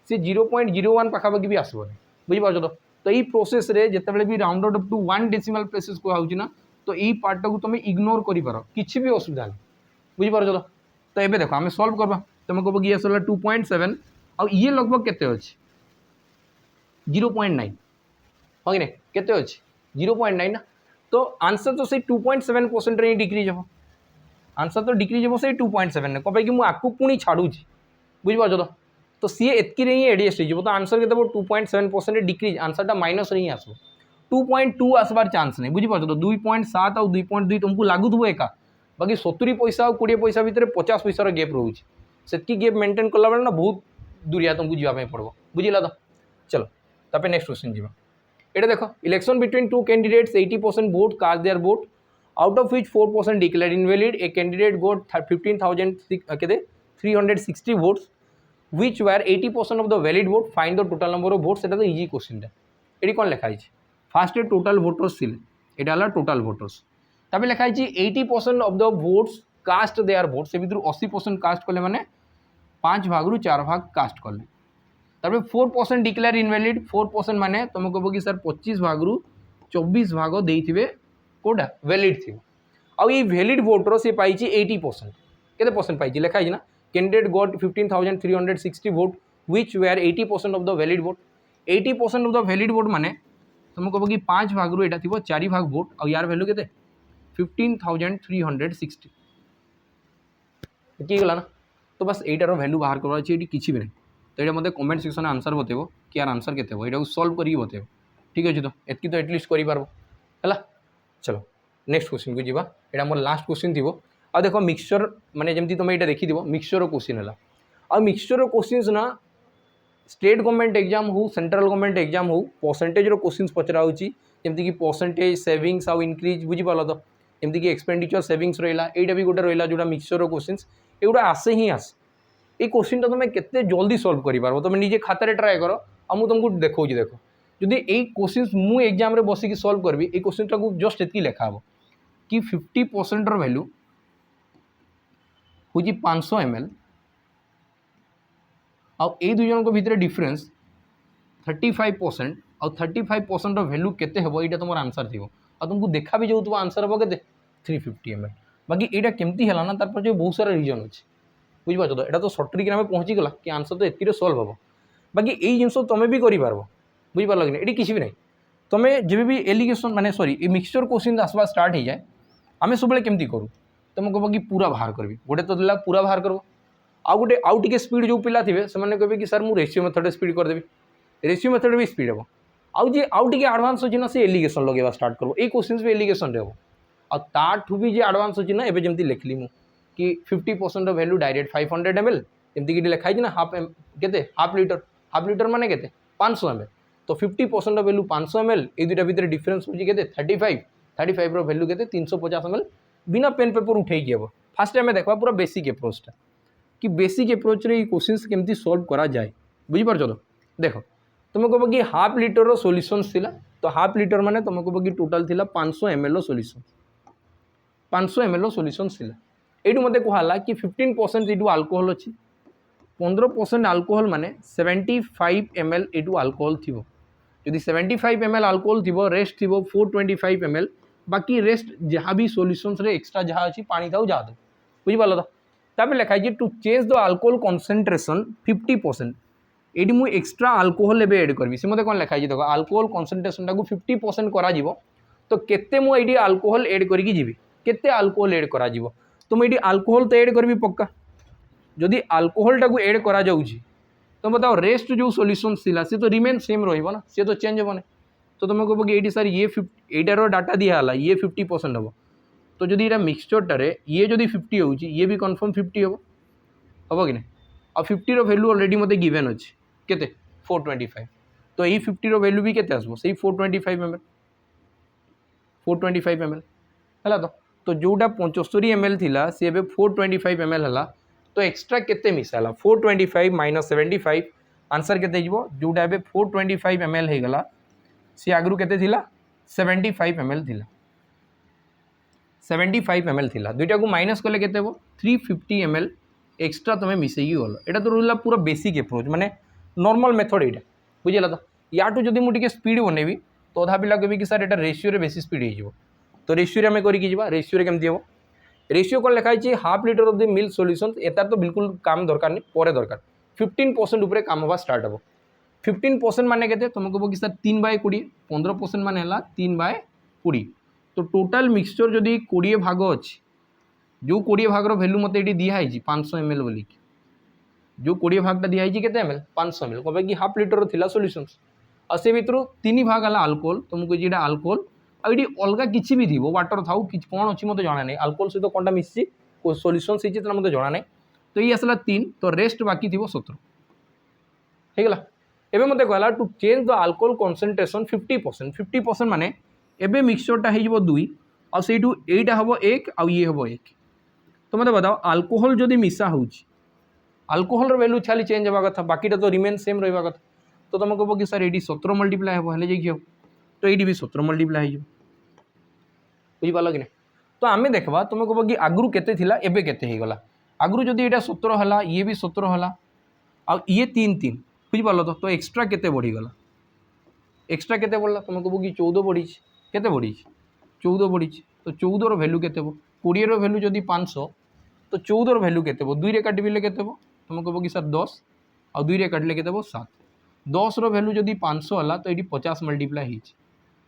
A: सी 0.01 पाखापाखि भी आसो बुझिपार तो ये प्रोसेस रे जितेबाला भी round up to 1 decimal places कहूँ ना तो यही पार्टा को तुम इग्नोर कर किसी भी असुविधा नहीं बुझिपार तो ये देख आम सल्व करवा तुम कह कि आसला 2.7 आ ये लगभग केते अच्छे 0.9 हाँ कि नहीं केते अच्छे 0.9 ना तो आंसर तो से 2.7% रे डिक्रीज हम आंसर तो डिक्रीज हम से 2.7 ने कहीं मुझे आपको पुणी छाड़ू बुझिपार तो सी एतकी ही एडजस्ट हो तो आंसर के 2.7% डिक्रीज आंसरटा माइनस ही आसो 2.2 आसबार चान्स नहीं बुझिपार तो 2.7 और 2.2 तुमको लगुव एका बाकी 70 पैसा और 20 पैसा भितर 50 पैसार गैप रोचे से गैप मेंटेन कला बेले ना बहुत दूरिया तुमको जावाई पड़ो बुझिला तो चलो तापर नेक्स्ट क्वेश्चन जीवा ये देखो election between two candidates 80% vote cast their vote out of which 4% declared invalid a candidate got 15,360 votes which were 80% of the valid vote find the total number of votes एटा तो easy question ये कौन लिखाई fast total voters सिल यहाँ total voters तब लिखाई 80% of the votes cast their vote से भर 80% कास्ट कले मैंने 5 भाग 4 भाग कास्ट कले तब 4% डिक्लेयर इनवैलिड 4% माने तुम कह कि सर 25 भाग 24 भाग देते कौटा वैलिड थी आउ ये वैलिड वोटर से पाई 80% केते परसेंट पाई लिखाई ना candidate got 15,360 vote which were 80% of the valid vote 80% of the valid vote माने तुम कह कि 5 भाग यहाँ थी 4 भाग वोट और यार वैल्यू के 15,360 गला ना तो बस यहीटार वैल्यू बाहर करवा ये किसी भी नहीं तो ये मतलब कमेंट सेक्शन आंसर बतेब कि यार आंसर के यहाँ सल्व कर बतेब ठीक अच्छे तो एतकी तो एटलिस्ट कर चलो नेक्स्ट क्वेश्चन को जीवा यहाँ मोर लास्ट क्वेश्चन थी आ देख मिक्सचर माने जमी तुम ये देखी मिक्सचर क्वेश्चन है आ मिक्सचर क्वेश्चन ना स्टेट गवर्नमेंट एग्जाम हो सेंट्रल गवर्नमेंट एग्जाम हो परसेंटेज क्वेश्चन पचरा होमती कि परसेंटेज सेविंग्स आउ इनक्रीज बुझिपाल तो जमीक कि एक्सपेंडिचर सेविंग्स रहा यहाँ भी गोटे रहा जोटा मिक्सचर क्वेश्चन एगुड़ा आसे ही आसे ये क्वेश्चन तुम केते जल्दी सल्व कर तुम निजे खातार ट्राए कर आ मुझे तुमको देखो देख जदि ये क्वेश्चन मु एग्जाम रे बसिक सल्व करी ये क्वेश्चन टाक जस्ट एतकी लिखा हे कि 50% वैल्यू हूँ 500 ml आउ ए दुई जन भितर डिफरेन्स 35% आउ 35% वैल्यू केते हेबो एटा तुम आंसर थी आ तुमको देखा भी जाऊँ आंसर हे के 350 ml बाकी यहाँ केमती है ना तार जो बहुत सारा रिजन अच्छे बुझिपार तो यहाँ तो सर्ट ट्रिक में पहुँचीगला कि आंसर तो एतकी सल्व हम बाकी यही जिन तुम भी कर बुझिपार कि ये किसी भी नहीं तुम्हें जब भी एलिगेशन माने सॉरी ये मिक्सचर क्वेश्चन आसवा स्टार्ट हो जाए आम सब केमती करूँ तुम कह कि पूरा बाहर करी गोटे तो देला पूरा बाहर कर आउ गोटे आउ टे स्पीड जो पिला थे से कहे कि सर मुझे रेशियो मेथड स्पीड करदेवी रेशियो मेथड भी स्पीड हे आउ जे आउ टे आडभांस अच्छी ना से एलिगेशन लगे स्टार्ट करो ये क्वेश्चन भी एलिगेशन हे आठू भी जो आडभांस अच्छी ना एवं जमी लिखली मु कि 50% वैल्यू डायरेक्ट 500 ml जमीक लिखाई ना हाफ लीटर माने के 500 ml तो 50% वैल्यू 500 ml ये दुटा भितर डिफरेन्स होची केते 35 रो वैल्यू केते 350 ml बिना पेन पेपर उठे जेबो। फास्ट आम देखा पूरा बेसिक एप्रोचटा कि बेसिक एप्रोच रे क्वेश्चंस केमती सॉल्व करा जाए बुझी पारछ तो देख तुम कह कि हाफ लिटर रो सॉल्यूशंस थिला तो हाफ लिटर माने तुम कह कि टोटल थिला 500 ml रो सॉल्यूशन 500 ml रो सॉल्यूशंस थिला एटू मते कहला कि 15% एटू अल्कोहल अछि 15% अल्कोहल माने 75 ml एटू अल्कोहल थिबो यदि 75 ml अल्कोहल थिबो रेस्ट थिबो 425 ml बाकी रेस्ट जहाँ भी सॉल्यूशंस रे एक्स्ट्रा जहाँ अच्छी पानी था जा दो बुझी पाल तो लिखाई to change the alcohol concentration 50% ये मुझे एक्स्ट्रा अल्कोहल एवं एड करी से मतलब कौन लिखाई देख अल्कोहल कॉन्सेंट्रेशन टाक 50% करा तो केते मुझे अल्कोहल एड करी जीवी केते अल्कोहल एड करा तो मुझे अल्कोहल तो एड करी पक्का जदि अल्कोहल टाक एड करा जाउची तो बताओ रेस्ट जो सॉल्यूशन थिला से तो रिमेन सेम रहिबो ना से तो चेंज होबो तो तुम कह कि ये सर ये 50 डाटा दिहला ये 50% हम तो जदि ये मिक्सचरटारे ये जदि 50 हो ये भी कन्फर्म 50 हम कि आ 50 रो वैल्यू ऑलरेडी मते गिवन अच्छे केते 425 तो यही 50 रो वैल्यू भी केते आसबो सही 425 ml 425 ml है तो जोटा 75 ml थिला से एबे 425 ml हला तो एक्स्ट्रा केते मिसाला 425 माइनस 75 आंसर केते जिवो जोटा एबे 425 ml हे गला सी आगरू केते थिला 75 ml थिला 75 ml थिला दुईटा को माइनस कले केते हो 350 ml एक्स्ट्रा तुम्हें मिसेगी गल एटा तो रहा पूरा बेसिक एप्रोच माने नॉर्मल मेथड एटा बुझेला तो याटू जदि मुझे स्पीड बनैबी तो अधा पिला कहबी कि सर एटा रेशियो रे बेसी स्पीड हो तो रेशियो रे आम करिक जीवा रेशियो रे केमती हो रेशियो कौन लिखाई half litre of the milk solution एतार तो बिल्कुल काम दरकार नहीं पर दरकार 15% उपरे काम हवा स्टार्ट हो 15% माने केते तुम कह कि सर 3/20 15% माने हला 3/20 तो टोटाल मिक्सचर जदि 20 भाग अच्छी जो 20 भाग वैल्यू मत ये दिखाई 500 ml बोलिक जो 20 भागटा दिखाई के ml 500 ml कहे कि हाफ लिटर थिला सॉल्यूशंस आ से भितर 3 भाग है अल्कोहल तुमको ये अल्कोहल आईटी अलग किसी भी थी वाटर था कौन अच्छी मत जाना नहीं अल्कोहल सहित कौन मिसी सॉल्यूशंस होती मत जाना नहीं तो ये आसला 3 तो रेस्ट बाकी थी 17 होगला एवं मत कहला to change the alcohol concentration 50% माने एबे मिक्सचरटा हो 2 आ सेठू एटा हम 1 आ ये हम 1 तो मत बताओ अल्कोहल जदि मिसा हो अल्कोहल वैल्यू खाली चेंज होगा कथा बाकीटा तो रिमेन सेम रहा कथा तो तुम कह कि सर ये 17 मल्टीप्लाई हम जाइए तो ये भी 17 मल्टीप्लाई हो बुझिपाल कि नहीं तो आम देखा तुम कह कि आगु केते थिला एबे केते हो गला आगु जदि यहाँ 17 है ये भी 17 है आ ये 3 बुझिपाल तो एक्स्ट्रा केते बढ़ीगला एक्स्ट्रा केते बढ़ला तुम कह कि 14 बढ़ी केते बढ़ी 14 बढ़ी तो 14 रो वैल्यू केते 20 रो वैल्यू जदि 500 तो 14 रो वैल्यू केते 2 रे काटिले केते तुम कह कि सर 10 और 2 रे काटिले केते 7 10 रो वैल्यू जदि 500 है तो ये 50 मल्टीप्लाई हो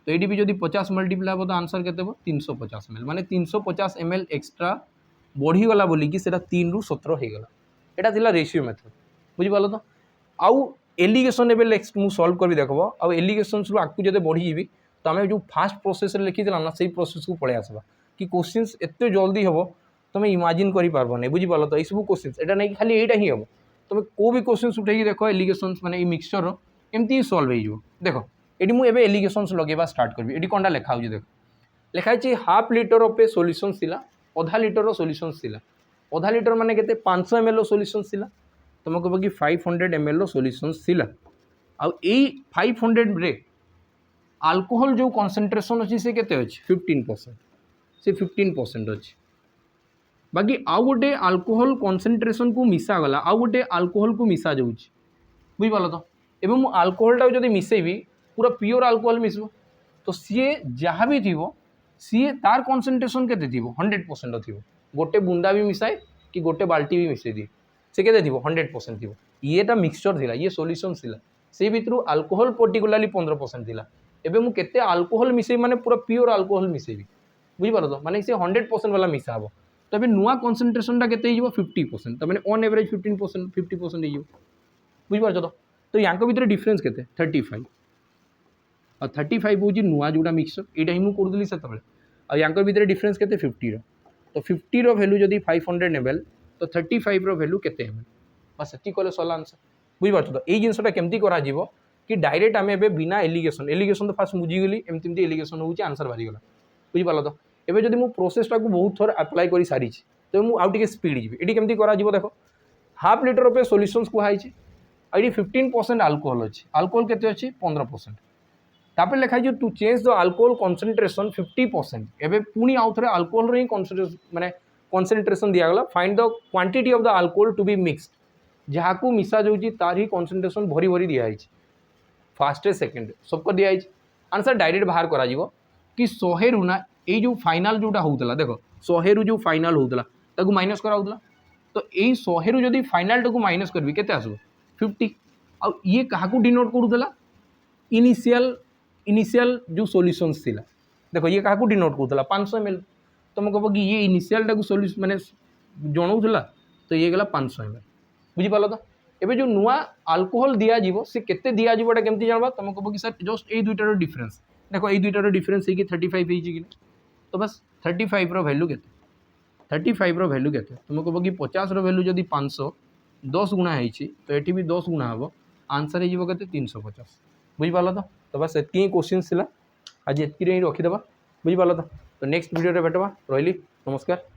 A: तो ये भी जब 50 मल्टीप्लाई हम तो आंसर के 350 ml माने 350 ml एक्स्ट्रा बढ़ीगला बोलिकी 3 रु 17 होगला यहाँ थिला रेशियो मेथड बुझिपाल तो आउ एलिगेशन एवं नेक्स्ट मुझे सल्व कर देखब आउ एलिगेशन रु आगे जब बढ़ीजी तो आम जो फास्ट प्रोसेस लिखी ना से प्रोसेस को पलि आसवा कि क्वेश्चंस एत जल्दी हम तुम इमाजिन कर बुझिपाल तो सब क्वेश्चंस एटा नहीं खाली यहीटा ही हम तुम को भी क्वेश्चंस उठे देख एलिगेशन माने मिक्सचर एमती सल्व हो देख ये मुझे एलिगेशंस लगेगा स्टार्ट करी ये कौन लिखा देख लिखाई half litre of a solutions थिला आधा लिटर सॉल्यूशंस थिला आधा लिटर माने केते 500 ml सॉल्यूशंस थिला तुम कह कि 500 ml सॉल्यूशंस थिला आ 500 रे अल्कोहल जो कॉन्सेंट्रेशन अच्छी से केते अछि 15% से 15% अच्छी बाकी आउ गोटे अल्कोहल कॉन्सेंट्रेशन को मिसा गला आउ गोटे अल्कोहल को मिसा जाउछि बुझिपाल तो एवं मु अल्कोहल टा जदि मिसेबी पूरा प्योर अल्कोहल मिसबो तो सी जहाँ भी थी सी तार कॉन्सेंट्रेशन केते थी 100% थी गोटे बुंदा भी मिसाए कि गोटे बाल्टी भी मिसई दिए से केते थी 100% थी ये मिक्सचर थिला ये सॉल्यूशन थिला से भितर अल्कोहल पर्टिकुलाली 15% थिला एबे मु केते अल्कोहल मिसई माने पूरा प्योर अल्कोहल मिसेबी बुझिपार तो माने से 100% वाला मिसा हम तो अभी नुआ कॉन्सेंट्रेशन टा केते 50% तो माने ऑन एवरेज 15% 50% हो बुझिपार तो यहाँ भर डिफरेन्स के 35 और 35 हूँ नुआ जोड़ा मिक्सचर यहाँ ही मुझे से यहाँ भर डिफरेन्स के 50 तो 50 रो वैल्यू जदि 500 ml तो 35 रो वैल्यू के bas ये कले सरला आंसर बुझिपार तो ये जिनसा केमती करा कि डायरेक्ट आम ए बिना एलिगेशन एलिगेशन तो फास्ट बुझीगली एमती एलिगेशन हो आंसर बाहरीगला बुझीपाल तो एवं जब मुझे प्रोसेसटा को बहुत थर आप्लाय कर सारी तो मुझे आउ टे स्पीड जी ये केमती कर देख half litre of a solutions कुहाई ये 15% अल्कोहल अच्छी अल्कोहल केते अच्छी 15% तापर लिखाई to change the alcohol concentration 50% एवं पुणी आउ थे अल्कोहल रे माने कंसंट्रेशन दिगला find the quantity of the alcohol to be mixed जहाँ को मिसा जाऊँगी तार ही कंसंट्रेशन भरी भरी दिखाई फास्ट सेकेंड सबको दिखाई आंसर डायरेक्ट बाहर करा कि 100 रु ना ये जो फाइनाल जोटा होता देख 100 रु जो फाइनाल होता माइनस कराला तो यही 100 रु जब फाइनाल टाक माइनस करी के आसो 50 आ ये क्या डिनोट करूला इनिशियल जो सॉल्यूशंस थिला देखो ये क्या डिनोट करूला 500 ml तुम कह कि ये इनिशियल टाक सॉल्यूशन माने जनाऊला तो ये गला 500 ml बुझीपाल तो एबे जो नुआ अल्कोहल दिज्व सी केते दिज्वटा केमती जानवा तुम कह कि सर जस्ट ये दुईटार डिफरेन्स देखो ये दुईटार डिफरेन्स है कि 35 है तो बस 35 वैल्यू के 35 वैल्यू के तुम कह कि 50 वैल्यू जब 500 10 गुणा है तो ये भी 10 गुणा हम आंसर हो 350 बुझीपाल तो बस ये क्वेश्चन थी आज ये रखीदे बुझीपाल तो नेक्स्ट वीडियो भेटवा रही नमस्कार।